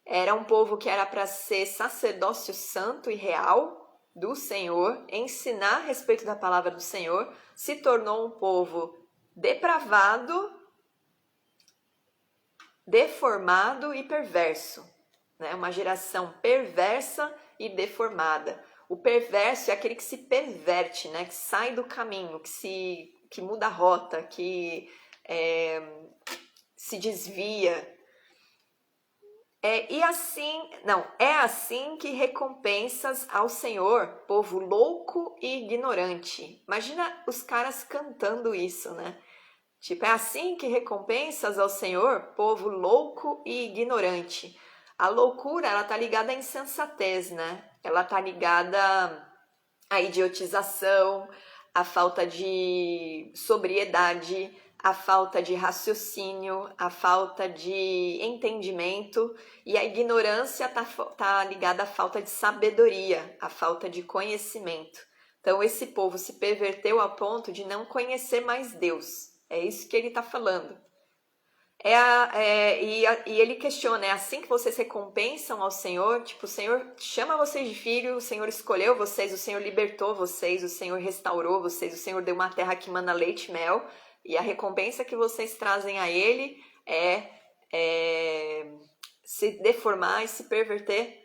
A: Era um povo que era para ser sacerdócio santo e real do Senhor, ensinar a respeito da palavra do Senhor, se tornou um povo depravado, deformado e perverso, né? Uma geração perversa e deformada. O perverso é aquele que se perverte, né? Que sai do caminho, que muda a rota, que se desvia. É assim que recompensas ao Senhor, povo louco e ignorante. Imagina os caras cantando isso, né? Tipo, é assim que recompensas ao Senhor, povo louco e ignorante. A loucura, ela tá ligada à insensatez, né? Ela tá ligada à idiotização, à falta de sobriedade, a falta de raciocínio, a falta de entendimento, e a ignorância tá ligada à falta de sabedoria, à falta de conhecimento. Então esse povo se perverteu ao ponto de não conhecer mais Deus. É isso que ele está falando. E ele questiona, é assim que vocês recompensam ao Senhor? Tipo, o Senhor chama vocês de filho, o Senhor escolheu vocês, o Senhor libertou vocês, o Senhor restaurou vocês, o Senhor deu uma terra que mana leite e mel, e a recompensa que vocês trazem a Ele é se deformar e se perverter.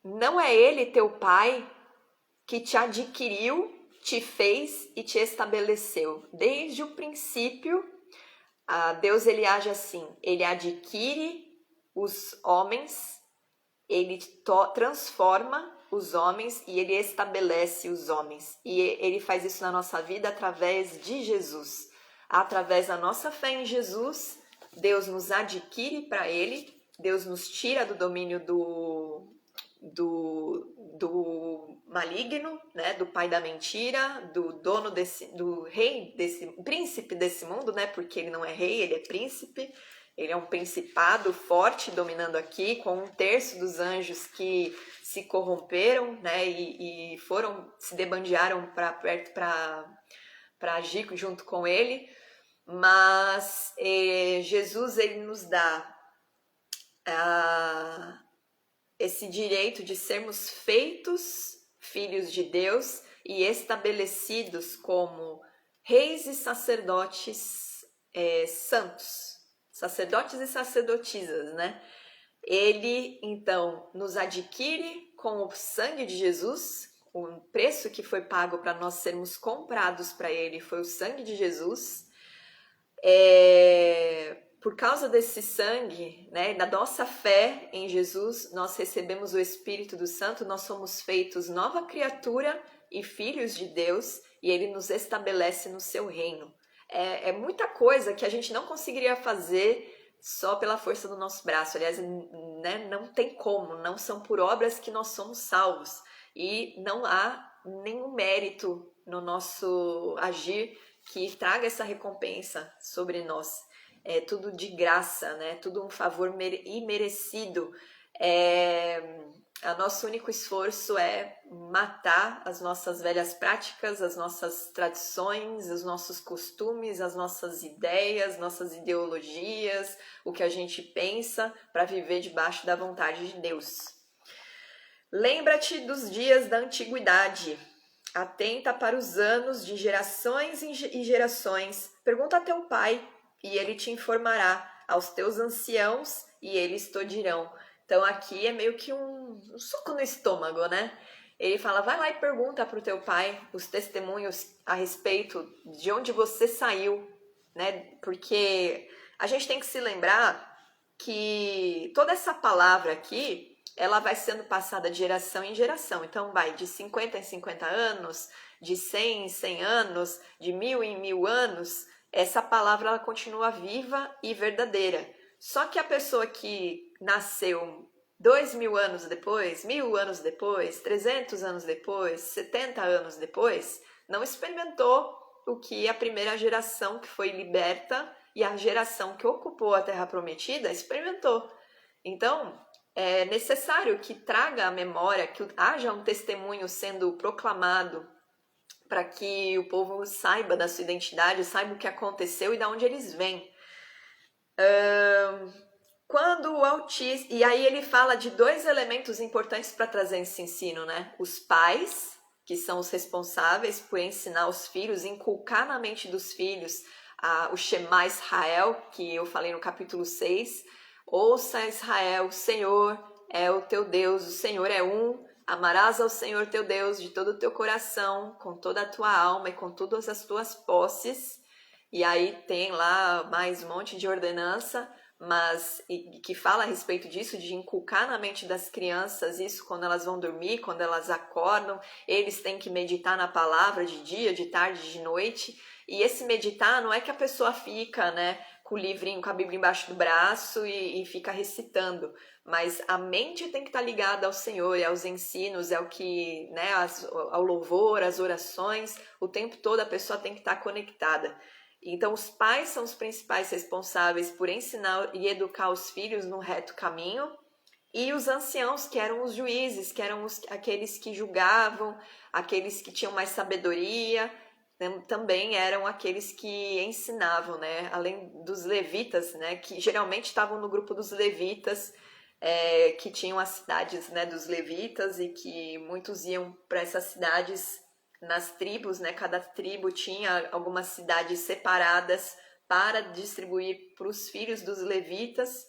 A: Não é Ele, teu Pai, que te adquiriu, te fez e te estabeleceu. Desde o princípio, Deus ele age assim, ele adquire os homens, ele transforma os homens e ele estabelece os homens. E ele faz isso na nossa vida através de Jesus. Através da nossa fé em Jesus, Deus nos adquire para ele, Deus nos tira do domínio do maligno, né, do pai da mentira, do rei príncipe desse mundo, né, porque ele não é rei, ele é príncipe, ele é um principado forte dominando aqui, com 1/3 dos anjos que se corromperam, né, e se debandearam para agir junto com ele, mas Jesus ele nos dá esse direito de sermos feitos filhos de Deus e estabelecidos como reis e sacerdotes santos, sacerdotes e sacerdotisas, né? Ele, então, nos adquire com o sangue de Jesus, o preço que foi pago para nós sermos comprados para ele foi o sangue de Jesus. Por causa desse sangue, né, da nossa fé em Jesus, nós recebemos o Espírito do Santo, nós somos feitos nova criatura e filhos de Deus, e ele nos estabelece no seu reino. É muita coisa que a gente não conseguiria fazer só pela força do nosso braço. Aliás, né, não tem como, não são por obras que nós somos salvos. E não há nenhum mérito no nosso agir que traga essa recompensa sobre nós. É tudo de graça, né? Tudo um favor imerecido. O nosso único esforço é matar as nossas velhas práticas, as nossas tradições, os nossos costumes, as nossas ideias, nossas ideologias, o que a gente pensa, para viver debaixo da vontade de Deus. Lembra-te dos dias da antiguidade. Atenta para os anos de gerações e gerações. Pergunta a teu pai, e ele te informará. Aos teus anciãos, e eles te dirão. Então aqui é meio que um soco no estômago, né? Ele fala, vai lá e pergunta para o teu pai os testemunhos a respeito de onde você saiu, né? Porque a gente tem que se lembrar que toda essa palavra aqui, ela vai sendo passada de geração em geração. Então vai de 50 em 50 anos, de 100 em 100 anos, de 1000 em 1000 anos. Essa palavra ela continua viva e verdadeira. Só que a pessoa que nasceu 2000 anos depois, 1000 anos depois, 300 anos depois, 70 anos depois, não experimentou o que a primeira geração que foi liberta e a geração que ocupou a Terra Prometida experimentou. Então, é necessário que traga à memória, que haja um testemunho sendo proclamado para que o povo saiba da sua identidade, saiba o que aconteceu e de onde eles vêm. Quando o Altíssimo... E aí ele fala de dois elementos importantes para trazer esse ensino, né? Os pais, que são os responsáveis por ensinar os filhos, inculcar na mente dos filhos o Shema Israel, que eu falei no capítulo 6. Ouça Israel, o Senhor é o teu Deus, o Senhor é um. Amarás ao Senhor teu Deus de todo o teu coração, com toda a tua alma e com todas as tuas posses. E aí tem lá mais um monte de ordenança, mas que fala a respeito disso, de inculcar na mente das crianças isso quando elas vão dormir, quando elas acordam. Eles têm que meditar na palavra de dia, de tarde, de noite. E esse meditar não é que a pessoa fica, né, com o livrinho, com a Bíblia embaixo do braço e fica recitando, mas a mente tem que estar ligada ao Senhor e aos ensinos, é o que, né, ao louvor, às orações, o tempo todo a pessoa tem que estar conectada. Então os pais são os principais responsáveis por ensinar e educar os filhos no reto caminho, e os anciãos, que eram os juízes, que eram aqueles que julgavam, aqueles que tinham mais sabedoria, também eram aqueles que ensinavam, né? Além dos levitas, né? Que geralmente estavam no grupo dos levitas, que tinham as cidades, né, dos levitas, e que muitos iam para essas cidades nas tribos, né? Cada tribo tinha algumas cidades separadas para distribuir para os filhos dos levitas,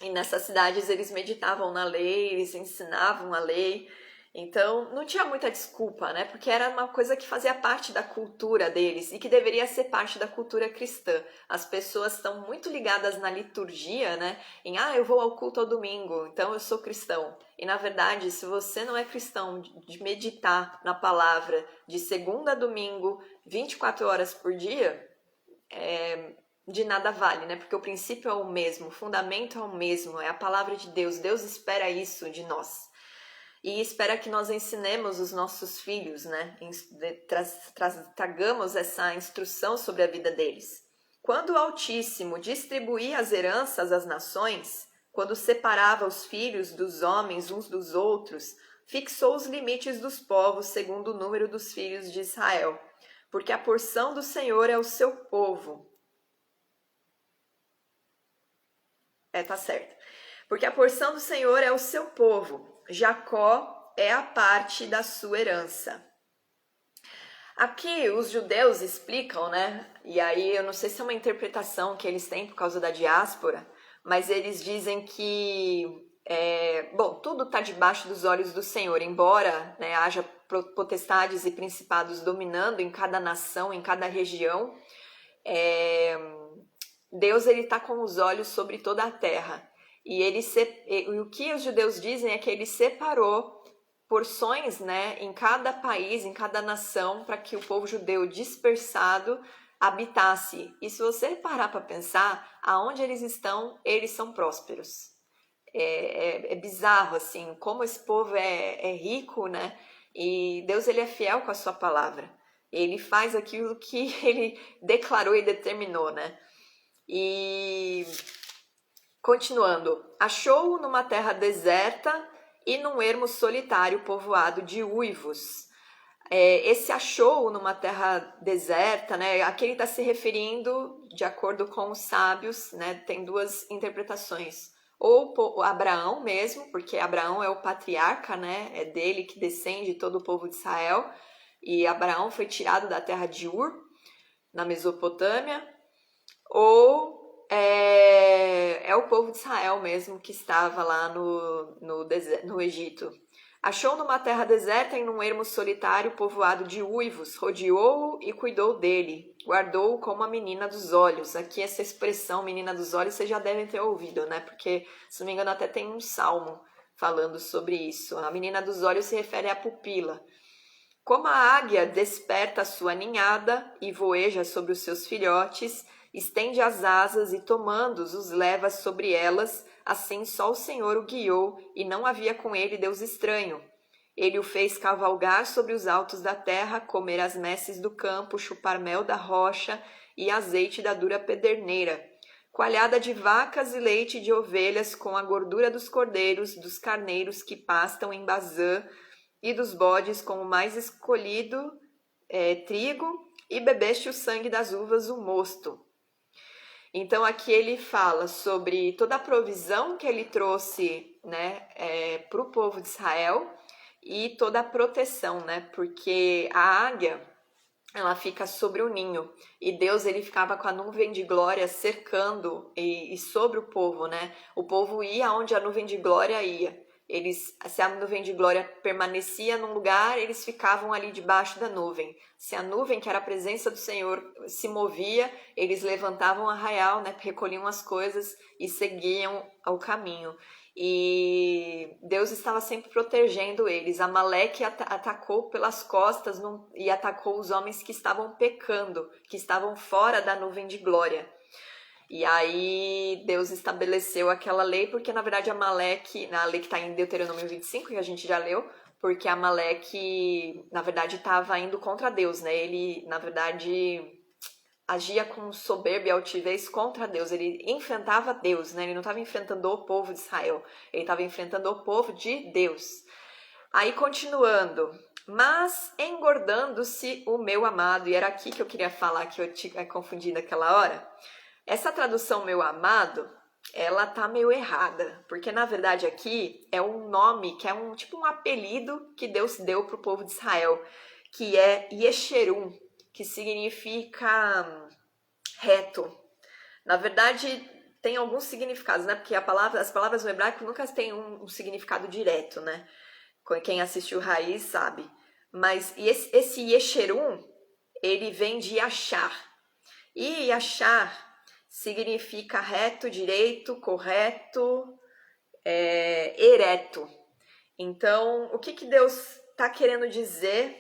A: e nessas cidades eles meditavam na lei, eles ensinavam a lei. Então, não tinha muita desculpa, né? Porque era uma coisa que fazia parte da cultura deles e que deveria ser parte da cultura cristã. As pessoas estão muito ligadas na liturgia, né? Eu vou ao culto ao domingo, então eu sou cristão. E, na verdade, se você não é cristão, de meditar na palavra de segunda a domingo, 24 horas por dia, de nada vale, né? Porque o princípio é o mesmo, o fundamento é o mesmo, é a palavra de Deus. Deus espera isso de nós. E espera que nós ensinemos os nossos filhos, né? Tragamos essa instrução sobre a vida deles. Quando o Altíssimo distribuía as heranças às nações, quando separava os filhos dos homens uns dos outros, fixou os limites dos povos segundo o número dos filhos de Israel, porque a porção do Senhor é o seu povo. Tá certo. Porque a porção do Senhor é o seu povo. Jacó é a parte da sua herança. Aqui os judeus explicam, né? E aí eu não sei se é uma interpretação que eles têm por causa da diáspora, mas eles dizem que, tudo está debaixo dos olhos do Senhor, embora, né, haja potestades e principados dominando em cada nação, em cada região, Deus está com os olhos sobre toda a terra. E o que os judeus dizem é que ele separou porções, né, em cada país, em cada nação, para que o povo judeu dispersado habitasse. E se você parar para pensar, aonde eles estão, eles são prósperos. É bizarro, assim, como esse povo é rico, né? E Deus, ele é fiel com a sua palavra. Ele faz aquilo que ele declarou e determinou, né? E continuando, achou-o numa terra deserta e num ermo solitário povoado de uivos. Esse achou-o numa terra deserta, né? Aqui ele está se referindo, de acordo com os sábios, né? Tem duas interpretações. ou Abraão mesmo, porque Abraão é o patriarca, né? É dele que descende todo o povo de Israel. E Abraão foi tirado da terra de Ur, na Mesopotâmia, ou é o povo de Israel mesmo que estava lá no Egito. Achou numa terra deserta e num ermo solitário povoado de uivos, rodeou-o e cuidou dele, guardou-o como a menina dos olhos. Aqui essa expressão menina dos olhos vocês já devem ter ouvido, né? Porque, se não me engano, até tem um salmo falando sobre isso. A menina dos olhos se refere à pupila. Como a águia desperta a sua ninhada e voeja sobre os seus filhotes, estende as asas e tomando-os os leva sobre elas, assim só o Senhor o guiou e não havia com ele Deus estranho. Ele o fez cavalgar sobre os altos da terra, comer as messes do campo, chupar mel da rocha e azeite da dura pederneira, coalhada de vacas e leite de ovelhas com a gordura dos cordeiros, dos carneiros que pastam em Bazã, e dos bodes com o mais escolhido trigo, e bebeste o sangue das uvas, o mosto. Então aqui ele fala sobre toda a provisão que ele trouxe, né, para o povo de Israel e toda a proteção, né, porque a águia, ela fica sobre o ninho e Deus ele ficava com a nuvem de glória cercando e sobre o povo, né? O povo ia onde a nuvem de glória ia. Se a nuvem de glória permanecia num lugar, eles ficavam ali debaixo da nuvem. Se a nuvem, que era a presença do Senhor, se movia, eles levantavam arraial, né, recolhiam as coisas e seguiam ao caminho. E Deus estava sempre protegendo eles. Amaleque atacou pelas costas e atacou os homens que estavam pecando, que estavam fora da nuvem de glória. E aí Deus estabeleceu aquela lei, porque na verdade Amaleque, na lei que está em Deuteronômio 25, que a gente já leu, porque Amaleque, na verdade, estava indo contra Deus, né? Ele, na verdade, agia com soberba e altivez contra Deus. Ele enfrentava Deus, né? Ele não estava enfrentando o povo de Israel, ele estava enfrentando o povo de Deus. Aí, continuando. Mas engordando-se o meu amado, e era aqui que eu queria falar, que eu tinha confundido naquela hora. Essa tradução meu amado, ela tá meio errada, porque na verdade aqui é um nome, que é tipo um apelido que Deus deu pro povo de Israel, que é Yesherum, que significa reto. Na verdade, tem alguns significados, né? Porque as palavras no hebraico nunca têm um significado direto, né? Quem assistiu Raiz sabe. Mas esse Yesherum, ele vem de Yachar. E Yachar significa reto, direito, correto, ereto. Então, o que Deus está querendo dizer?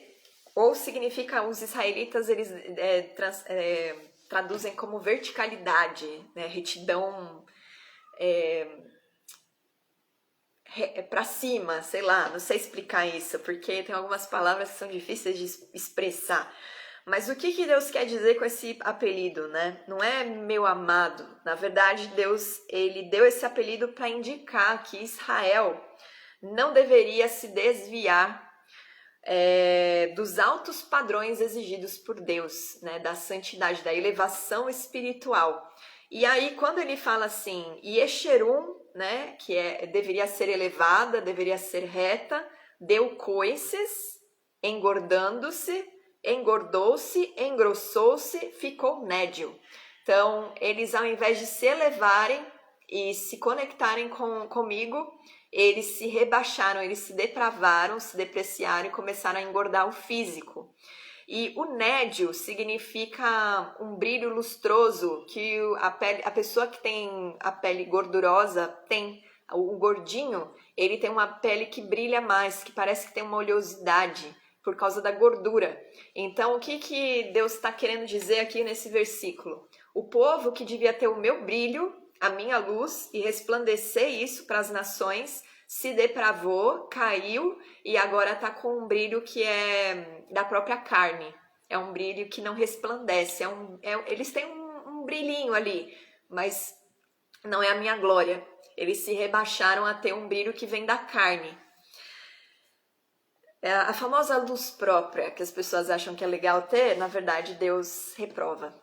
A: Ou significa, os israelitas, eles traduzem como verticalidade, né? Retidão para cima, sei lá, não sei explicar isso, porque tem algumas palavras que são difíceis de expressar. Mas o que Deus quer dizer com esse apelido, né? Não é meu amado. Na verdade, Deus, ele deu esse apelido para indicar que Israel não deveria se desviar dos altos padrões exigidos por Deus, né? Da santidade, da elevação espiritual. E aí, quando ele fala assim, Yesherum, né? Que deveria ser elevada, deveria ser reta, deu coices, engordando-se, engordou-se, engrossou-se, ficou nédio. Então, eles, ao invés de se elevarem e se conectarem comigo, eles se rebaixaram, eles se depravaram, se depreciaram e começaram a engordar o físico. E o nédio significa um brilho lustroso que a pessoa que tem a pele gordurosa tem. O gordinho, ele tem uma pele que brilha mais, que parece que tem uma oleosidade por causa da gordura. Então, o que Deus está querendo dizer aqui nesse versículo? O povo que devia ter o meu brilho, a minha luz, e resplandecer isso para as nações, se depravou, caiu e agora está com um brilho que é da própria carne. É um brilho que não resplandece. Eles têm um brilhinho ali, mas não é a minha glória. Eles se rebaixaram a ter um brilho que vem da carne. A famosa luz própria, que as pessoas acham que é legal ter, na verdade Deus reprova.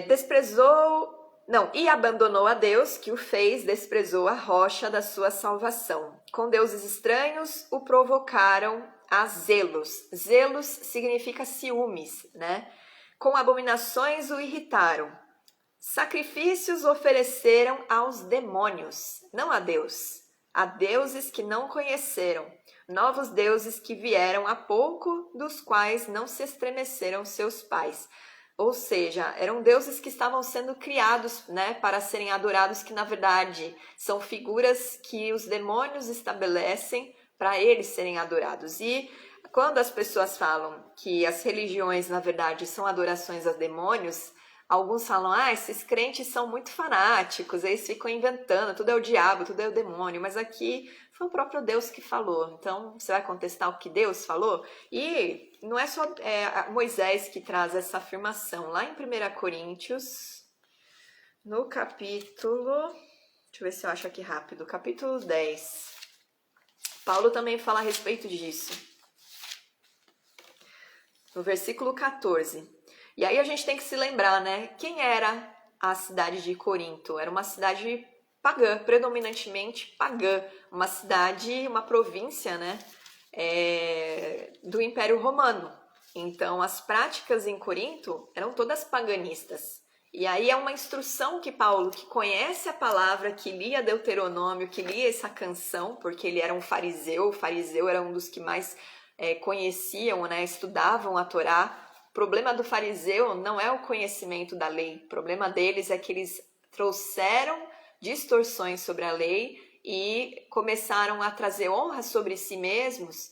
A: Desprezou Não, e abandonou a Deus, que o fez, desprezou a rocha da sua salvação. Com deuses estranhos o provocaram a zelos. Zelos significa ciúmes, né? Com abominações o irritaram. Sacrifícios ofereceram aos demônios, não a Deus, a deuses que não conheceram, novos deuses que vieram há pouco, dos quais não se estremeceram seus pais. Ou seja, eram deuses que estavam sendo criados, né, para serem adorados, que na verdade são figuras que os demônios estabelecem para eles serem adorados. E quando as pessoas falam que as religiões, na verdade, são adorações a demônios, alguns falam, esses crentes são muito fanáticos, eles ficam inventando, tudo é o diabo, tudo é o demônio, mas aqui foi o próprio Deus que falou. Então, você vai contestar o que Deus falou? E não é só Moisés que traz essa afirmação. Lá em 1 Coríntios, no capítulo... Deixa eu ver se eu acho aqui rápido. Capítulo 10. Paulo também fala a respeito disso. No versículo 14. E aí a gente tem que se lembrar, né? Quem era a cidade de Corinto? Era uma cidade pagã, predominantemente pagã. Uma cidade, uma província, né? Do Império Romano. Então, as práticas em Corinto eram todas paganistas. E aí é uma instrução que Paulo, que conhece a palavra, que lia Deuteronômio, que lia essa canção, porque ele era um fariseu, o fariseu era um dos que mais conheciam, né, estudavam a Torá. O problema do fariseu não é o conhecimento da lei, o problema deles é que eles trouxeram distorções sobre a lei e começaram a trazer honra sobre si mesmos,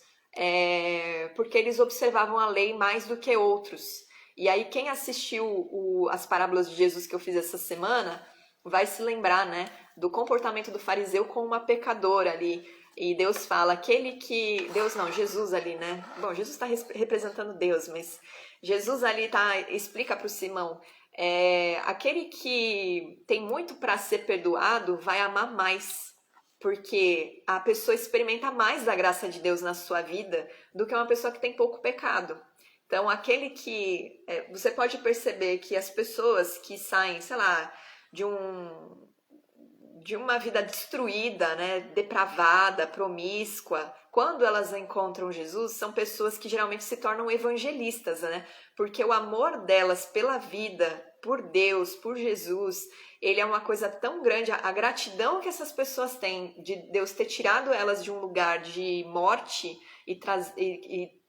A: porque eles observavam a lei mais do que outros. E aí quem assistiu as parábolas de Jesus que eu fiz essa semana vai se lembrar, né, do comportamento do fariseu com uma pecadora ali. E Deus fala, Jesus ali, né? Bom, Jesus está representando Deus, mas Jesus ali explica para o Simão, aquele que tem muito para ser perdoado vai amar mais, porque a pessoa experimenta mais da graça de Deus na sua vida do que uma pessoa que tem pouco pecado. Então, aquele que... você pode perceber que as pessoas que saem, sei lá, de uma vida destruída, né, depravada, promíscua, quando elas encontram Jesus, são pessoas que geralmente se tornam evangelistas, né? Porque o amor delas pela vida, por Deus, por Jesus, ele é uma coisa tão grande, a gratidão que essas pessoas têm de Deus ter tirado elas de um lugar de morte e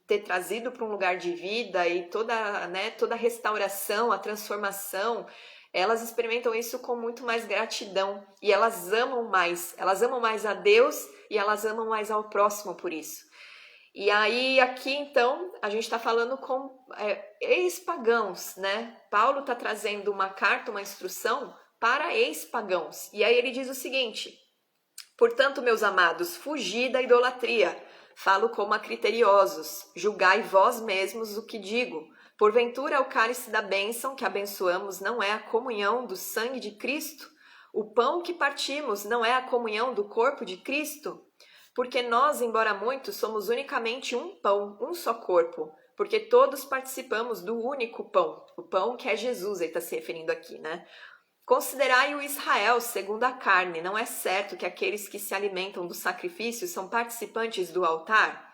A: ter trazido para um lugar de vida e toda a restauração, a transformação, elas experimentam isso com muito mais gratidão e elas amam mais a Deus e elas amam mais ao próximo por isso. E aí aqui então a gente está falando com ex-pagãos, né? Paulo está trazendo uma carta, uma instrução para ex-pagãos. E aí ele diz o seguinte: portanto, meus amados, fugi da idolatria. Falo como a criteriosos, julgai vós mesmos o que digo. Porventura, o cálice da bênção que abençoamos não é a comunhão do sangue de Cristo? O pão que partimos não é a comunhão do corpo de Cristo? Porque nós, embora muitos, somos unicamente um pão, um só corpo, porque todos participamos do único pão, o pão que é Jesus, ele está se referindo aqui, né? Considerai o Israel segundo a carne, não é certo que aqueles que se alimentam do sacrifício são participantes do altar?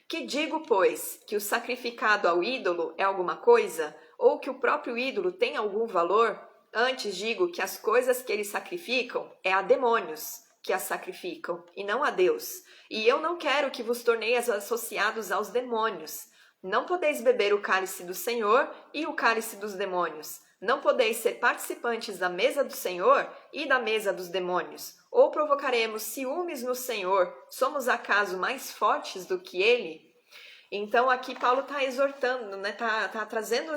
A: Que digo, pois, que o sacrificado ao ídolo é alguma coisa? Ou que o próprio ídolo tem algum valor? Antes digo que as coisas que eles sacrificam é a demônios que as sacrificam, e não a Deus. E eu não quero que vos torneis associados aos demônios. Não podeis beber o cálice do Senhor e o cálice dos demônios. Não podeis ser participantes da mesa do Senhor e da mesa dos demônios. Ou provocaremos ciúmes no Senhor? Somos acaso mais fortes do que Ele? Então aqui Paulo está exortando, né? Tá trazendo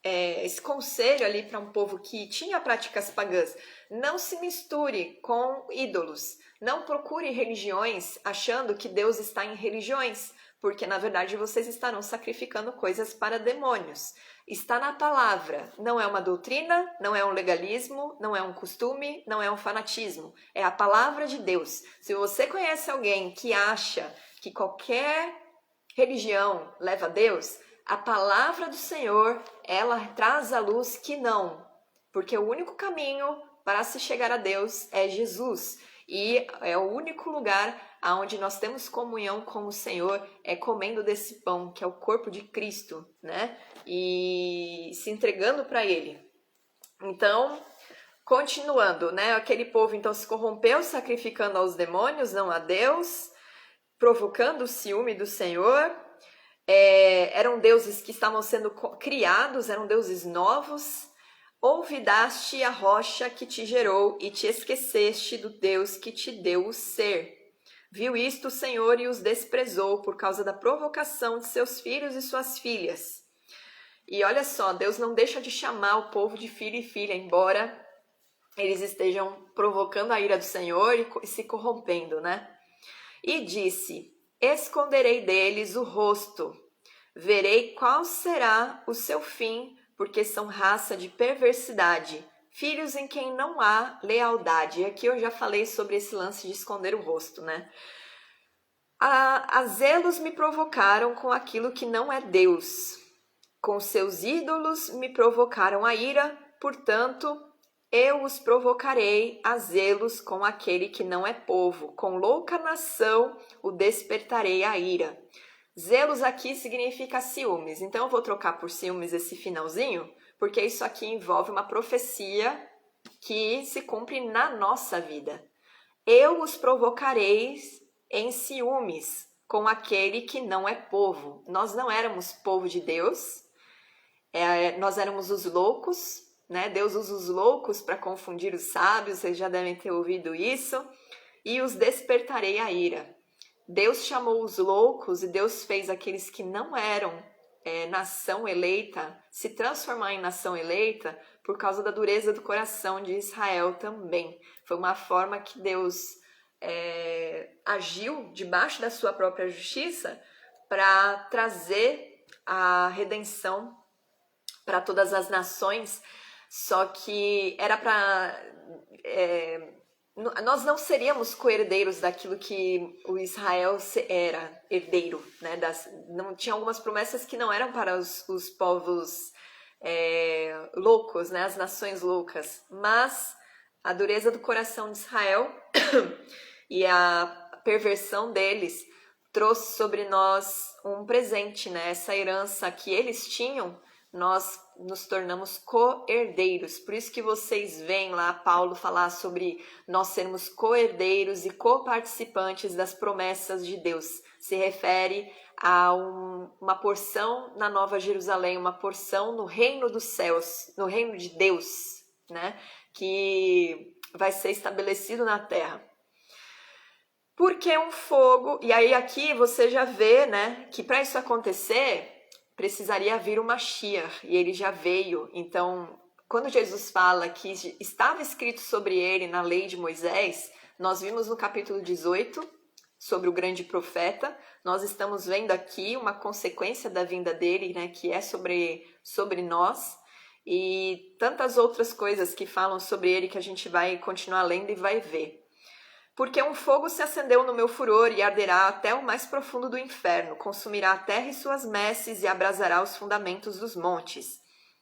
A: esse conselho ali para um povo que tinha práticas pagãs. Não se misture com ídolos. Não procure religiões achando que Deus está em religiões, porque na verdade vocês estarão sacrificando coisas para demônios. Está na palavra, não é uma doutrina, não é um legalismo, não é um costume, não é um fanatismo. É a palavra de Deus. Se você conhece alguém que acha que qualquer religião leva a Deus, a palavra do Senhor, ela traz à luz que não. porque o único caminho para se chegar a Deus é Jesus. E é o único lugar onde nós temos comunhão com o Senhor, é comendo desse pão, que é o corpo de Cristo, né? E se entregando para Ele. Então, continuando, né? Aquele povo então se corrompeu, sacrificando aos demônios, não a Deus, provocando o ciúme do Senhor. Eram deuses que estavam sendo criados, eram deuses novos. Olvidaste a rocha que te gerou e te esqueceste do Deus que te deu o ser. Viu isto o Senhor e os desprezou por causa da provocação de seus filhos e suas filhas. E olha só, Deus não deixa de chamar o povo de filho e filha, embora eles estejam provocando a ira do Senhor e se corrompendo, né? E disse: esconderei deles o rosto, verei qual será o seu fim, porque são raça de perversidade, filhos em quem não há lealdade. E aqui eu já falei sobre esse lance de esconder o rosto, né? A zelos me provocaram com aquilo que não é Deus. Com seus ídolos me provocaram a ira, portanto, eu os provocarei a zelos com aquele que não é povo. Com louca nação o despertarei a ira. Zelos aqui significa ciúmes. Então eu vou trocar por ciúmes esse finalzinho, porque isso aqui envolve uma profecia que se cumpre na nossa vida. Eu os provocarei em ciúmes com aquele que não é povo. Nós não éramos povo de Deus, nós éramos os loucos, né? Deus usa os loucos para confundir os sábios, vocês já devem ter ouvido isso. E os despertarei a ira. Deus chamou os loucos e Deus fez aqueles que não eram nação eleita se transformar em nação eleita por causa da dureza do coração de Israel também. Foi uma forma que Deus agiu debaixo da sua própria justiça para trazer a redenção para todas as nações, só que era para... nós não seríamos co-herdeiros daquilo que o Israel era herdeiro, né? Não tinha algumas promessas que não eram para os povos loucos, né? As nações loucas, mas a dureza do coração de Israel e a perversão deles trouxe sobre nós um presente, né? Essa herança que eles tinham, nós nos tornamos co-herdeiros. Por isso que vocês veem lá Paulo falar sobre nós sermos co-herdeiros e co-participantes das promessas de Deus. Se refere a uma porção na Nova Jerusalém, uma porção no reino dos céus, no reino de Deus, né? Que vai ser estabelecido na terra. Porque um fogo... E aí aqui você já vê, né, que para isso acontecer precisaria vir o Mashiach, e ele já veio. Então, quando Jesus fala que estava escrito sobre ele na lei de Moisés, nós vimos no capítulo 18 sobre o grande profeta, nós estamos vendo aqui uma consequência da vinda dele, né, que é sobre nós, e tantas outras coisas que falam sobre ele que a gente vai continuar lendo e vai ver. Porque um fogo se acendeu no meu furor e arderá até o mais profundo do inferno, consumirá a terra e suas messes e abrasará os fundamentos dos montes.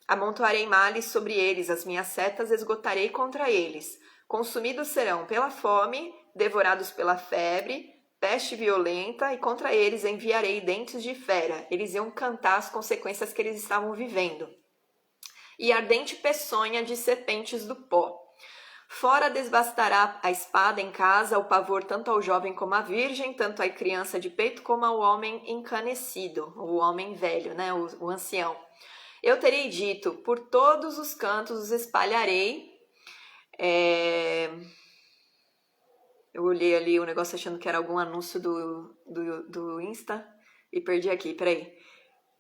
A: Amontoarei males sobre eles, as minhas setas esgotarei contra eles. Consumidos serão pela fome, devorados pela febre, peste violenta, e contra eles enviarei dentes de fera. Eles iam cantar as consequências que eles estavam vivendo. E ardente peçonha de serpentes do pó. Fora desbastará a espada em casa, o pavor tanto ao jovem como à virgem, tanto à criança de peito como ao homem encanecido, o homem velho, né, o ancião. Eu terei dito, por todos os cantos os espalharei. Eu olhei ali o negócio achando que era algum anúncio do Insta e perdi aqui, peraí.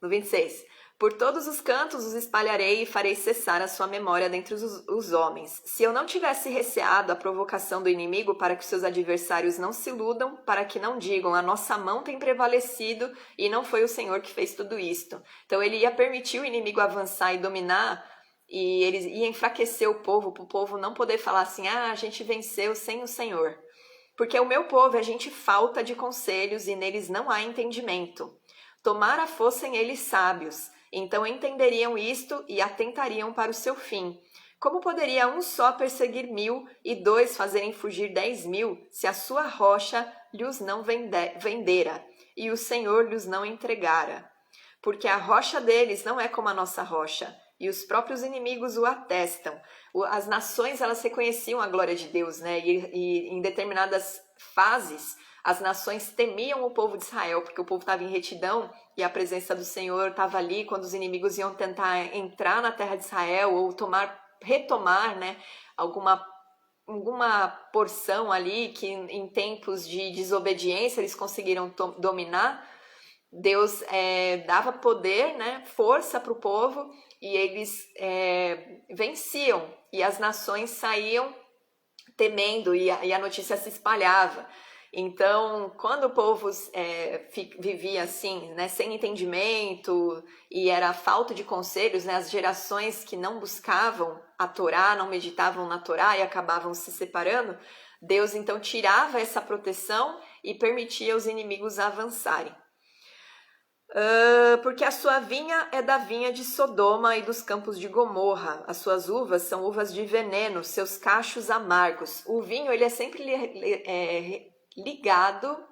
A: No 26. Por todos os cantos os espalharei e farei cessar a sua memória dentre os homens. Se eu não tivesse receado a provocação do inimigo para que seus adversários não se iludam, para que não digam, a nossa mão tem prevalecido e não foi o Senhor que fez tudo isto. Então ele ia permitir o inimigo avançar e dominar, e ele ia enfraquecer o povo, para o povo não poder falar assim, a gente venceu sem o Senhor. Porque o meu povo é gente falta de conselhos e neles não há entendimento. Tomara fossem eles sábios, então entenderiam isto e atentariam para o seu fim. Como poderia um só perseguir 1000 e 2 fazerem fugir 10.000, se a sua rocha lhes não vendera e o Senhor lhes não entregara? Porque a rocha deles não é como a nossa rocha, e os próprios inimigos o atestam. As nações, elas reconheciam a glória de Deus, né? E em determinadas fases, as nações temiam o povo de Israel, porque o povo estava em retidão e a presença do Senhor estava ali quando os inimigos iam tentar entrar na terra de Israel ou retomar, né, alguma porção ali que em tempos de desobediência eles conseguiram dominar. Deus dava poder, né, força para o povo e eles venciam e as nações saíam temendo e a notícia se espalhava. Então, quando o povo vivia assim, né, sem entendimento e era falta de conselhos, né, as gerações que não buscavam a Torá, não meditavam na Torá e acabavam se separando, Deus então tirava essa proteção e permitia os inimigos avançarem. Porque a sua vinha é da vinha de Sodoma e dos campos de Gomorra. As suas uvas são uvas de veneno, seus cachos amargos. O vinho, ele é sempre ligado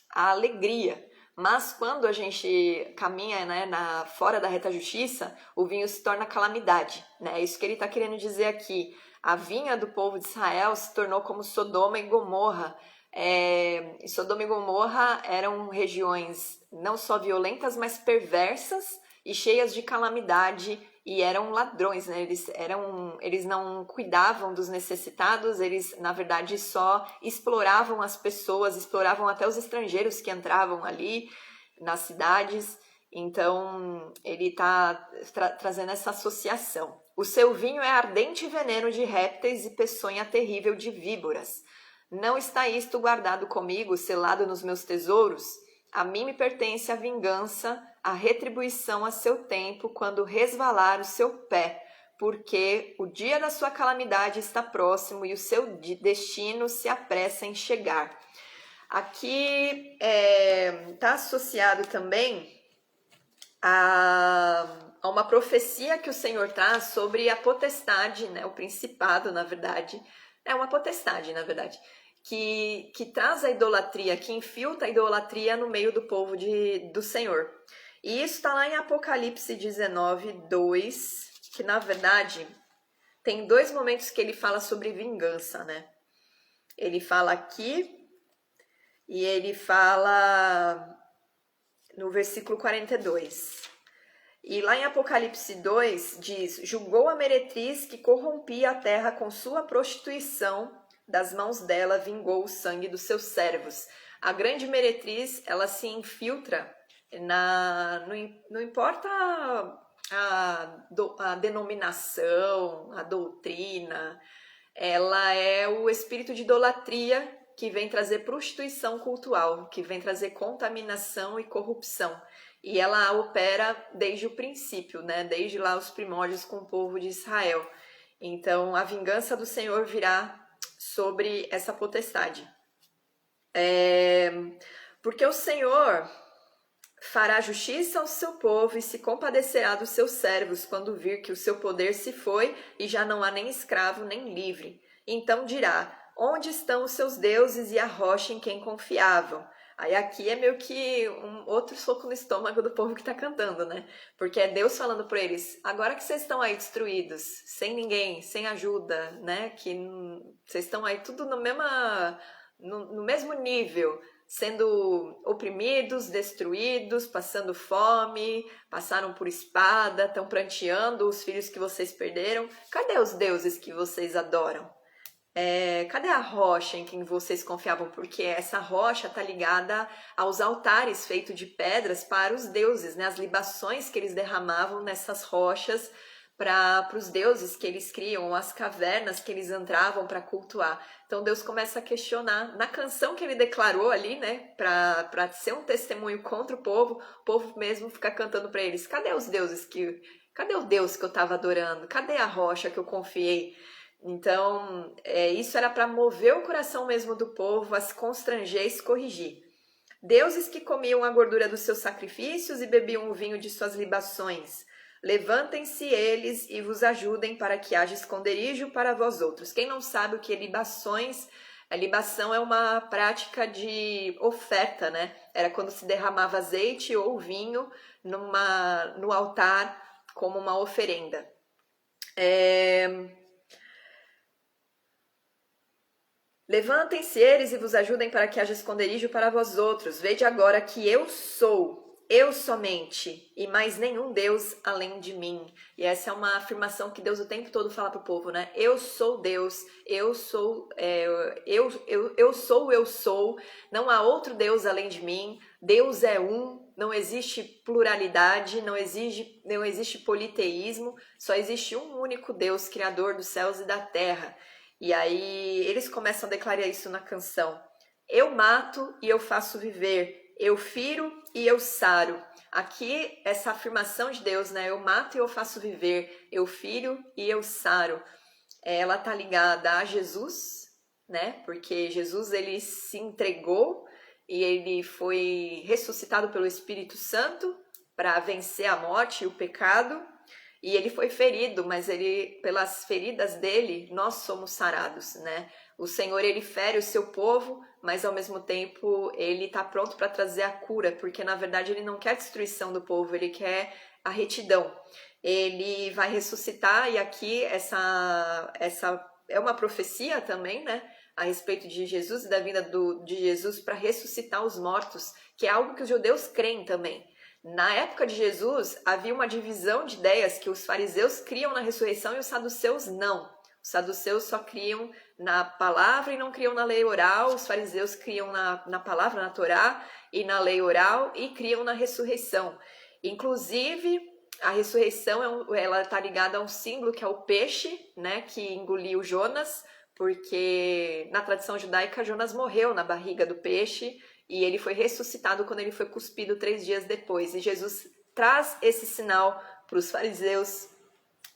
A: à alegria. Mas quando a gente caminha, né, fora da reta justiça, o vinho se torna calamidade. Né? É isso que ele está querendo dizer aqui. A vinha do povo de Israel se tornou como Sodoma e Gomorra. Sodoma e Gomorra eram regiões não só violentas, mas perversas e cheias de calamidade e eram ladrões, né? Eles não cuidavam dos necessitados, eles na verdade só exploravam as pessoas, exploravam até os estrangeiros que entravam ali nas cidades. Então ele está trazendo essa associação. O seu vinho é ardente veneno de répteis e peçonha terrível de víboras. Não está isto guardado comigo, selado nos meus tesouros? A mim me pertence a vingança, a retribuição a seu tempo, quando resvalar o seu pé, porque o dia da sua calamidade está próximo e o seu destino se apressa em chegar. Aqui está associado também a uma profecia que o Senhor traz sobre a potestade, né, o principado, na verdade, é uma potestade, na verdade, que traz a idolatria, que infiltra a idolatria no meio do povo do Senhor. E isso está lá em Apocalipse 19, 2, que na verdade tem 2 momentos que ele fala sobre vingança, né? Ele fala aqui e ele fala no versículo 42. E lá em Apocalipse 2 diz: julgou a meretriz que corrompia a terra com sua prostituição, das mãos dela vingou o sangue dos seus servos. A grande meretriz, ela se infiltra não importa a denominação, a doutrina, ela é o espírito de idolatria que vem trazer prostituição cultural, que vem trazer contaminação e corrupção. E ela opera desde o princípio, né? Desde lá os primórdios com o povo de Israel. Então, a vingança do Senhor virá sobre essa potestade. Porque o Senhor fará justiça ao seu povo e se compadecerá dos seus servos quando vir que o seu poder se foi e já não há nem escravo nem livre. Então dirá: onde estão os seus deuses e a rocha em quem confiavam? Aí aqui é meio que um outro soco no estômago do povo que está cantando, né? Porque é Deus falando para eles: agora que vocês estão aí destruídos, sem ninguém, sem ajuda, né? Que vocês estão aí tudo no mesmo nível, sendo oprimidos, destruídos, passando fome, passaram por espada, estão pranteando os filhos que vocês perderam. Cadê os deuses que vocês adoram? Cadê a rocha em quem vocês confiavam? Porque essa rocha está ligada aos altares feitos de pedras para os deuses, né? As libações que eles derramavam nessas rochas para os deuses que eles criam, as cavernas que eles entravam para cultuar. Então Deus começa a questionar. Na canção que ele declarou ali, né, para ser um testemunho contra o povo mesmo fica cantando para eles: cadê os deuses cadê o Deus que eu estava adorando? Cadê a rocha que eu confiei? Então, isso era para mover o coração mesmo do povo a se constranger e se corrigir. Deuses que comiam a gordura dos seus sacrifícios e bebiam o vinho de suas libações. Levantem-se eles e vos ajudem para que haja esconderijo para vós outros. Quem não sabe o que é libações, a libação é uma prática de oferta, né? Era quando se derramava azeite ou vinho no altar como uma oferenda. Levantem-se eles e vos ajudem para que haja esconderijo para vós outros. Vede agora que eu sou, eu somente, e mais nenhum Deus além de mim. E essa é uma afirmação que Deus o tempo todo fala para o povo, né? Eu sou Deus, eu sou, eu sou, não há outro Deus além de mim. Deus é um, não existe pluralidade, não existe politeísmo, só existe um único Deus, Criador dos céus e da terra. E aí eles começam a declarar isso na canção. Eu mato e eu faço viver, eu firo e eu saro. Aqui, essa afirmação de Deus, né? Eu mato e eu faço viver, eu firo e eu saro. Ela tá ligada a Jesus, né? Porque Jesus, ele se entregou e ele foi ressuscitado pelo Espírito Santo para vencer a morte e o pecado. E ele foi ferido, mas pelas feridas dele, nós somos sarados, né? O Senhor, ele fere o seu povo, mas ao mesmo tempo ele está pronto para trazer a cura, porque na verdade ele não quer a destruição do povo, ele quer a retidão. Ele vai ressuscitar, e aqui essa é uma profecia também, né? A respeito de Jesus e da vinda de Jesus para ressuscitar os mortos, que é algo que os judeus creem também. Na época de Jesus, havia uma divisão de ideias que os fariseus criam na ressurreição e os saduceus não. Os saduceus só criam na palavra e não criam na lei oral. Os fariseus criam na palavra, na Torá, e na lei oral, e criam na ressurreição. Inclusive, a ressurreição ela está ligada a um símbolo que é o peixe, né, que engoliu Jonas, porque na tradição judaica Jonas morreu na barriga do peixe, e ele foi ressuscitado quando ele foi cuspido 3 dias depois. E Jesus traz esse sinal para os fariseus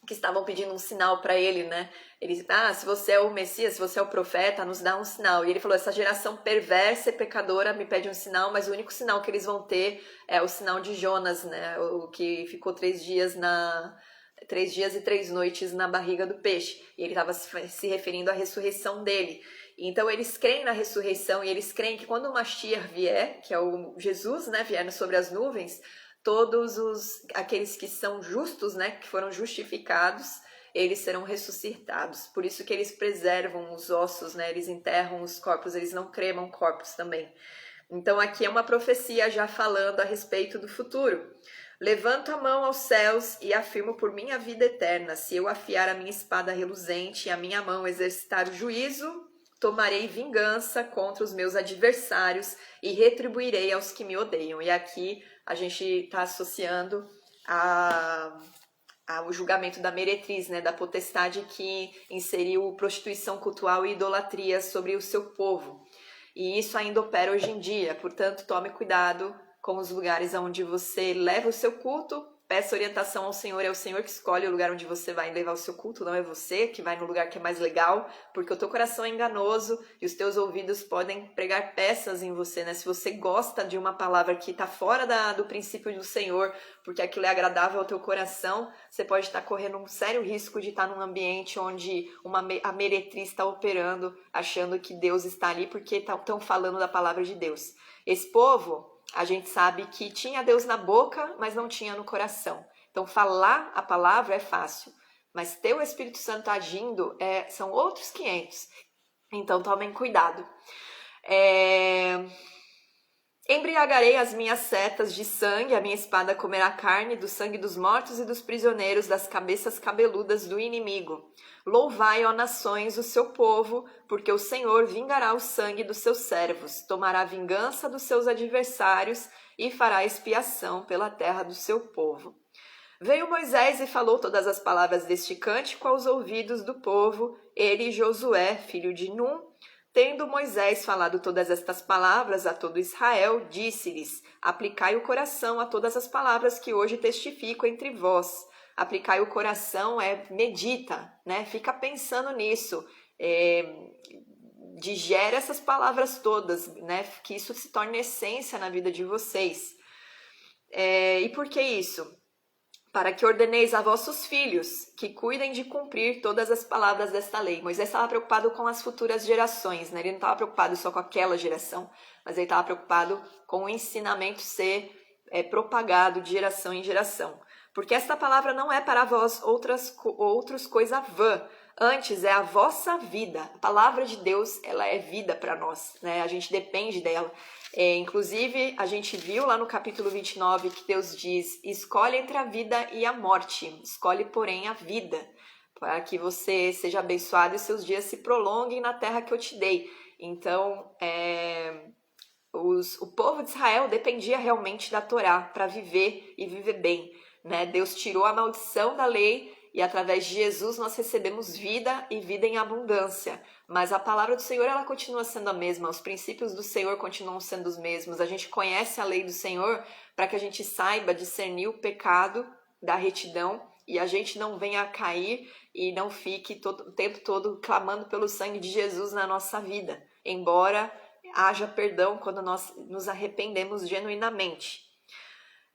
A: que estavam pedindo um sinal para ele, né? Ele disse, se você é o Messias, se você é o profeta, nos dá um sinal. E ele falou, essa geração perversa e pecadora me pede um sinal, mas o único sinal que eles vão ter é o sinal de Jonas, né? O que ficou 3 dias e 3 noites na barriga do peixe. E ele estava se referindo à ressurreição dele. Então eles creem na ressurreição e eles creem que quando o Mashiach vier, que é o Jesus, né, vier sobre as nuvens, todos aqueles que são justos, né, que foram justificados, eles serão ressuscitados. Por isso que eles preservam os ossos, né, eles enterram os corpos, eles não cremam corpos também. Então aqui é uma profecia já falando a respeito do futuro. Levanto a mão aos céus e afirmo por minha vida eterna, se eu afiar a minha espada reluzente e a minha mão exercitar o juízo, tomarei vingança contra os meus adversários e retribuirei aos que me odeiam. E aqui a gente está associando ao julgamento da meretriz, né, da potestade que inseriu prostituição cultual e idolatria sobre o seu povo. E isso ainda opera hoje em dia, portanto, tome cuidado com os lugares onde você leva o seu culto. Peça orientação ao Senhor, é o Senhor que escolhe o lugar onde você vai levar o seu culto, não é você que vai no lugar que é mais legal, porque o teu coração é enganoso e os teus ouvidos podem pregar peças em você, né? Se você gosta de uma palavra que está fora do princípio do Senhor, porque aquilo é agradável ao teu coração, você pode estar correndo um sério risco de estar num ambiente onde a meretriz está operando, achando que Deus está ali porque estão falando da palavra de Deus. Esse povo, a gente sabe que tinha Deus na boca, mas não tinha no coração. Então, falar a palavra é fácil, mas ter o Espírito Santo agindo são outros 500. Então, tomem cuidado. Embriagarei as minhas setas de sangue, a minha espada comerá carne do sangue dos mortos e dos prisioneiros, das cabeças cabeludas do inimigo. Louvai, ó nações, o seu povo, porque o Senhor vingará o sangue dos seus servos, tomará vingança dos seus adversários e fará expiação pela terra do seu povo. Veio Moisés e falou todas as palavras deste cântico aos ouvidos do povo, ele e Josué, filho de Num. Tendo Moisés falado todas estas palavras a todo Israel, disse-lhes, aplicai o coração a todas as palavras que hoje testifico entre vós. Aplicai o coração medita, né? Fica pensando nisso, digere essas palavras todas, né? Que isso se torne essência na vida de vocês. E por que isso? para que ordeneis a vossos filhos que cuidem de cumprir todas as palavras desta lei. Moisés estava preocupado com as futuras gerações, né? Ele não estava preocupado só com aquela geração, mas ele estava preocupado com o ensinamento ser propagado de geração em geração. Porque esta palavra não é para vós outros coisa vã, antes é a vossa vida. A palavra de Deus, ela é vida para nós, né? A gente depende dela. Inclusive, a gente viu lá no capítulo 29 que Deus diz: escolhe entre a vida e a morte, escolhe, porém, a vida, para que você seja abençoado e seus dias se prolonguem na terra que eu te dei. Então, o povo de Israel dependia realmente da Torá para viver e viver bem, né? Deus tirou a maldição da lei e através de Jesus nós recebemos vida e vida em abundância. Mas a palavra do Senhor, ela continua sendo a mesma, os princípios do Senhor continuam sendo os mesmos. A gente conhece a lei do Senhor para que a gente saiba discernir o pecado da retidão e a gente não venha a cair e não fique o tempo todo clamando pelo sangue de Jesus na nossa vida, embora haja perdão quando nós nos arrependemos genuinamente.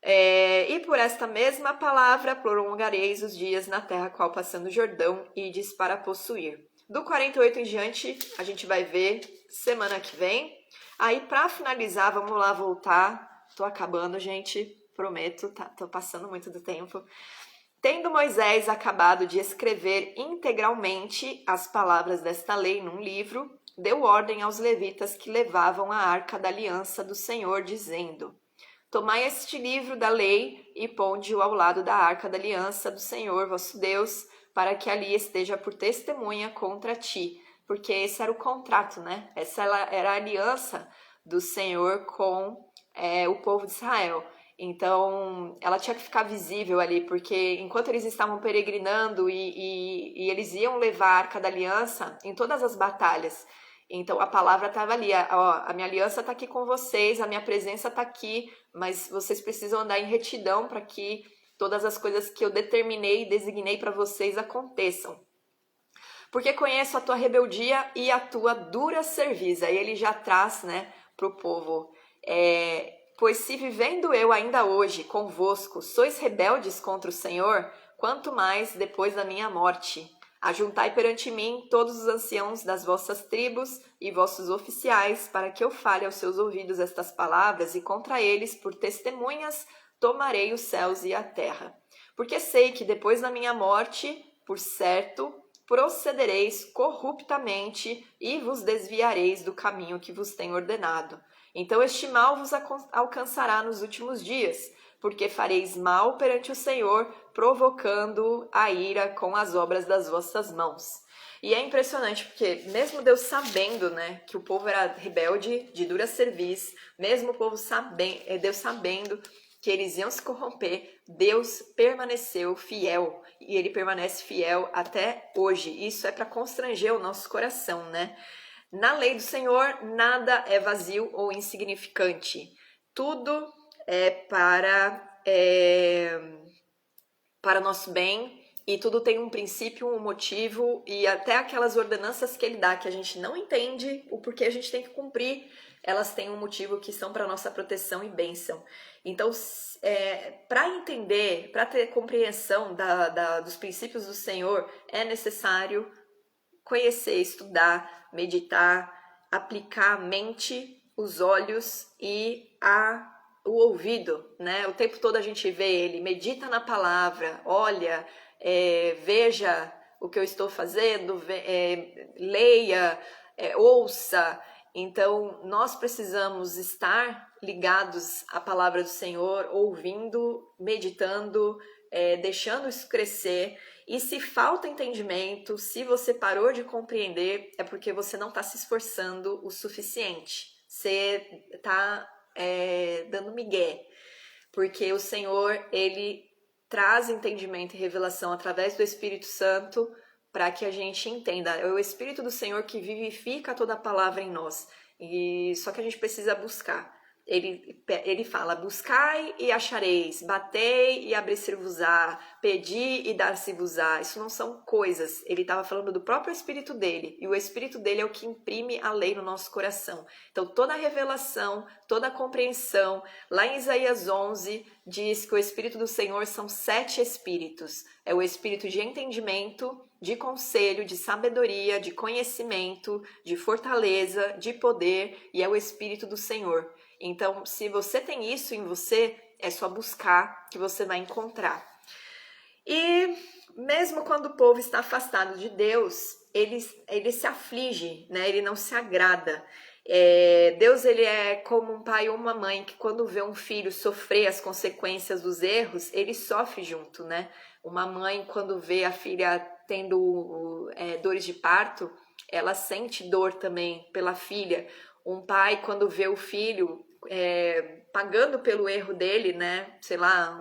A: E por esta mesma palavra prolongareis os dias na terra qual passando o Jordão ides para possuir. Do 48 em diante, a gente vai ver semana que vem. Aí, para finalizar, vamos lá voltar. Tô acabando, gente, prometo, tô passando muito do tempo. Tendo Moisés acabado de escrever integralmente as palavras desta lei num livro, deu ordem aos levitas que levavam a arca da aliança do Senhor, dizendo: tomai este livro da lei e ponde-o ao lado da arca da aliança do Senhor vosso Deus, para que ali esteja por testemunha contra ti. Porque esse era o contrato, né? Essa era a aliança do Senhor com o povo de Israel. Então, ela tinha que ficar visível ali, porque enquanto eles estavam peregrinando e eles iam levar a arca da aliança em todas as batalhas, então a palavra estava ali, ó, a minha aliança está aqui com vocês, a minha presença está aqui, mas vocês precisam andar em retidão para que todas as coisas que eu determinei e designei para vocês aconteçam. Porque conheço a tua rebeldia e a tua dura cerviz. Aí ele já traz, né, para o povo. Pois se vivendo eu ainda hoje convosco sois rebeldes contra o Senhor, quanto mais depois da minha morte. Ajuntai perante mim todos os anciãos das vossas tribos e vossos oficiais, para que eu fale aos seus ouvidos estas palavras, e contra eles, por testemunhas, tomarei os céus e a terra. Porque sei que depois da minha morte, por certo, procedereis corruptamente e vos desviareis do caminho que vos tenho ordenado. Então este mal vos alcançará nos últimos dias, porque fareis mal perante o Senhor, provocando a ira com as obras das vossas mãos. E é impressionante, porque mesmo Deus sabendo, né, que o povo era rebelde, de dura cerviz, mesmo o povo Deus sabendo que eles iam se corromper, Deus permaneceu fiel, e ele permanece fiel até hoje. Isso é para constranger o nosso coração, né? Na lei do Senhor, nada é vazio ou insignificante. Tudo é para nosso bem, e tudo tem um princípio, um motivo, e até aquelas ordenanças que ele dá, que a gente não entende o porquê a gente tem que cumprir, elas têm um motivo que são para nossa proteção e bênção. Então, para entender, para ter compreensão dos princípios do Senhor, é necessário conhecer, estudar, meditar, aplicar a mente, os olhos e o ouvido, né? O tempo todo a gente vê ele, medita na palavra, olha, veja o que eu estou fazendo, leia, ouça. Então, nós precisamos estar ligados à palavra do Senhor, ouvindo, meditando, deixando isso crescer. E se falta entendimento, se você parou de compreender, é porque você não está se esforçando o suficiente. Você está dando migué. Porque o Senhor, ele traz entendimento e revelação através do Espírito Santo para que a gente entenda. É o Espírito do Senhor que vivifica toda a palavra em nós. Só que a gente precisa buscar. ele fala, buscai e achareis, batei e abrir-se-vos-á, pedi e dar-se-vos-á. Isso não são coisas, ele estava falando do próprio Espírito dele, e o Espírito dele é o que imprime a lei no nosso coração. Então toda a revelação, toda a compreensão, lá em Isaías 11, diz que o Espírito do Senhor são 7 Espíritos. É o Espírito de entendimento, de conselho, de sabedoria, de conhecimento, de fortaleza, de poder, e é o Espírito do Senhor. Então, se você tem isso em você, é só buscar que você vai encontrar. E mesmo quando o povo está afastado de Deus, ele se aflige, né? Ele não se agrada. Deus, ele é como um pai ou uma mãe que quando vê um filho sofrer as consequências dos erros, ele sofre junto, né? Uma mãe, quando vê a filha tendo dores de parto, ela sente dor também pela filha. Um pai, quando vê o filho pagando pelo erro dele, né? Sei lá,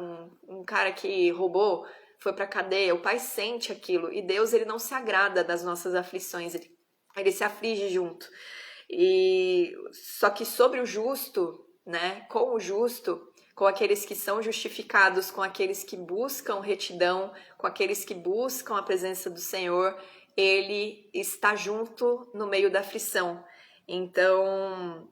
A: um cara que roubou, foi pra cadeia, o pai sente aquilo. E Deus, ele não se agrada das nossas aflições, ele se aflige junto. E só que sobre o justo, né? Com o justo, com aqueles que são justificados, com aqueles que buscam retidão, com aqueles que buscam a presença do Senhor, ele está junto no meio da aflição. Então,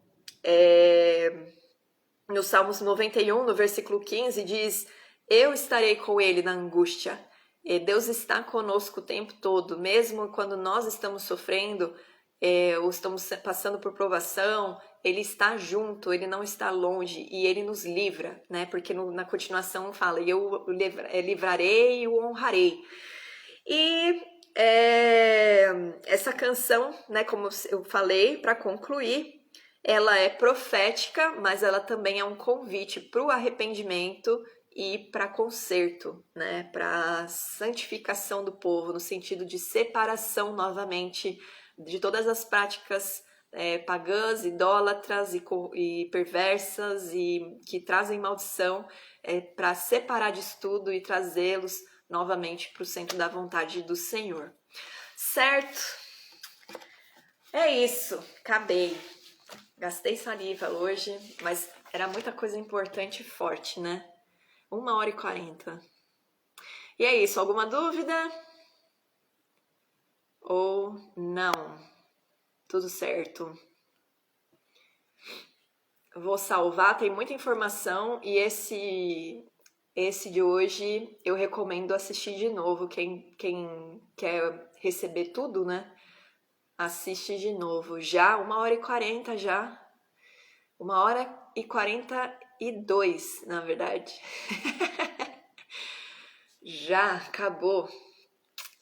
A: no Salmos 91, no versículo 15, diz: eu estarei com ele na angústia. E Deus está conosco o tempo todo, mesmo quando nós estamos sofrendo, ou estamos passando por provação, ele está junto, ele não está longe, e ele nos livra, né? Porque na continuação fala, eu livrarei e o honrarei. E essa canção, né, como eu falei, para concluir, ela é profética, mas ela também é um convite para o arrependimento e para conserto, né, para santificação do povo, no sentido de separação novamente de todas as práticas pagãs, idólatras e perversas e que trazem maldição, para separar disso tudo e trazê-los novamente para o centro da vontade do Senhor. Certo? É isso, acabei. Gastei saliva hoje, mas era muita coisa importante e forte, né? 1h40. E é isso, alguma dúvida? Ou não? Tudo certo. Vou salvar, tem muita informação e esse de hoje eu recomendo assistir de novo. Quem quer receber tudo, né? Assiste de novo. Já 1h40 já. 1h42, na verdade. Já acabou.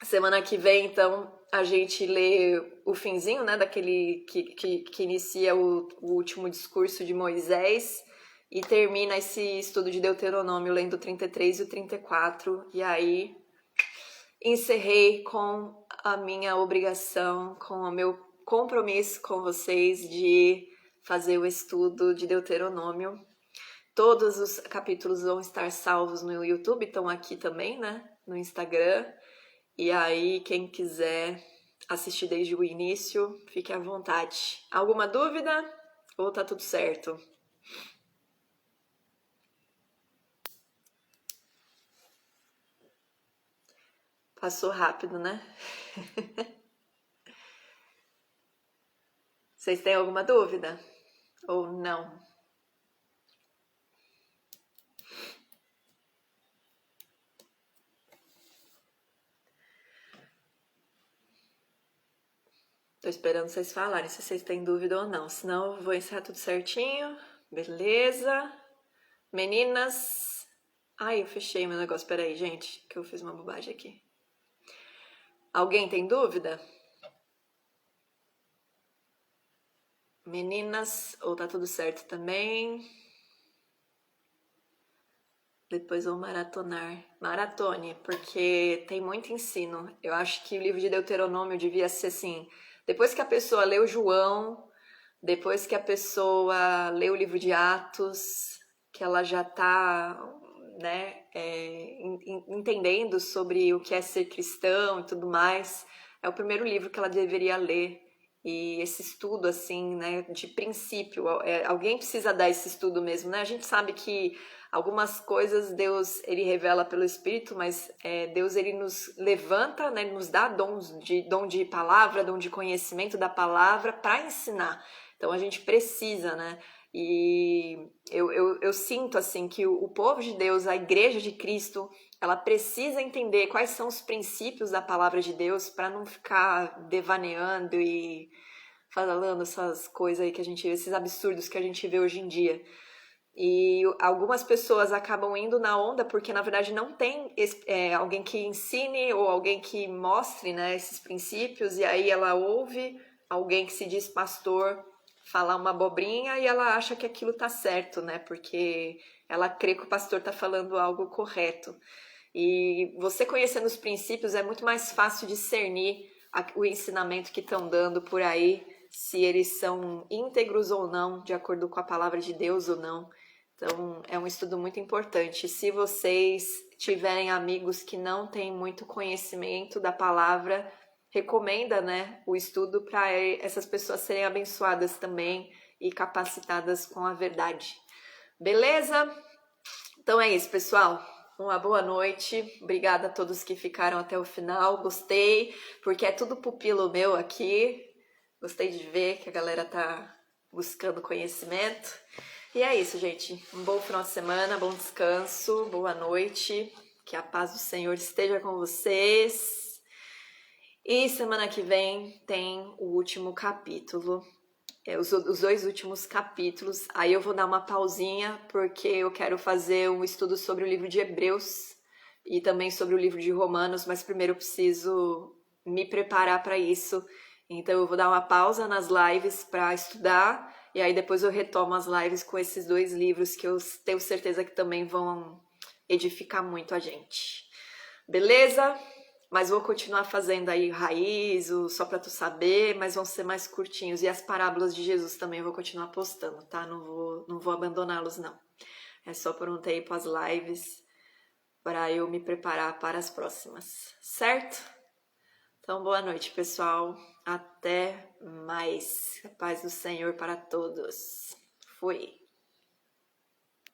A: Semana que vem, então, a gente lê o finzinho, né, daquele que inicia o último discurso de Moisés e termina esse estudo de Deuteronômio lendo o 33 e o 34. E aí encerrei com a minha obrigação, com o meu compromisso com vocês de fazer o estudo de Deuteronômio. Todos os capítulos vão estar salvos no YouTube, estão aqui também, né, no Instagram. E aí, quem quiser assistir desde o início, fique à vontade. Alguma dúvida? Ou tá tudo certo? Passou rápido, né? Vocês têm alguma dúvida? Ou não? Tô esperando vocês falarem se vocês têm dúvida ou não. Senão eu vou encerrar tudo certinho. Beleza? Meninas. Ai, eu fechei meu negócio. Peraí, gente, que eu fiz uma bobagem aqui. Alguém tem dúvida? Meninas, ou tá tudo certo também? Depois vou maratonar. Maratone, porque tem muito ensino. Eu acho que o livro de Deuteronômio devia ser assim, depois que a pessoa lê o João, depois que a pessoa lê o livro de Atos, que ela já tá, né, entendendo sobre o que é ser cristão e tudo mais, é o primeiro livro que ela deveria ler E esse estudo, assim, né, de princípio, alguém precisa dar esse estudo mesmo, né? A gente sabe que algumas coisas Deus, ele revela pelo Espírito, mas Deus, ele nos levanta, né, nos dá dom de palavra, dom de conhecimento da palavra para ensinar. Então, a gente precisa, né? E eu sinto, assim, que o povo de Deus, a igreja de Cristo, ela precisa entender quais são os princípios da palavra de Deus para não ficar devaneando e falando essas coisas aí que a gente, esses absurdos que a gente vê hoje em dia. E algumas pessoas acabam indo na onda porque, na verdade, não tem alguém que ensine ou alguém que mostre, né, esses princípios, e aí ela ouve alguém que se diz pastor falar uma abobrinha e ela acha que aquilo tá certo, né, porque ela crê que o pastor tá falando algo correto. E você conhecendo os princípios é muito mais fácil discernir o ensinamento que estão dando por aí, se eles são íntegros ou não, de acordo com a palavra de Deus ou não. Então, é um estudo muito importante. Se vocês tiverem amigos que não têm muito conhecimento da palavra, recomenda, né, o estudo para essas pessoas serem abençoadas também e capacitadas com a verdade. Beleza? Então é isso, pessoal. Uma boa noite. Obrigada a todos que ficaram até o final. Gostei, porque é tudo pupilo meu aqui. Gostei de ver que a galera tá buscando conhecimento. E é isso, gente. Um bom final de semana, bom descanso, boa noite. Que a paz do Senhor esteja com vocês. E semana que vem tem o último capítulo. Os dois últimos capítulos. Aí eu vou dar uma pausinha porque eu quero fazer um estudo sobre o livro de Hebreus e também sobre o livro de Romanos, mas primeiro eu preciso me preparar para isso. Então eu vou dar uma pausa nas lives para estudar e aí depois eu retomo as lives com esses dois livros que eu tenho certeza que também vão edificar muito a gente. Beleza? Mas vou continuar fazendo aí raiz, só para tu saber, mas vão ser mais curtinhos. E as parábolas de Jesus também vou continuar postando, tá? Não vou abandoná-los, não. É só por um tempo as lives para eu me preparar para as próximas, certo? Então, boa noite, pessoal. Até mais. A paz do Senhor para todos. Fui.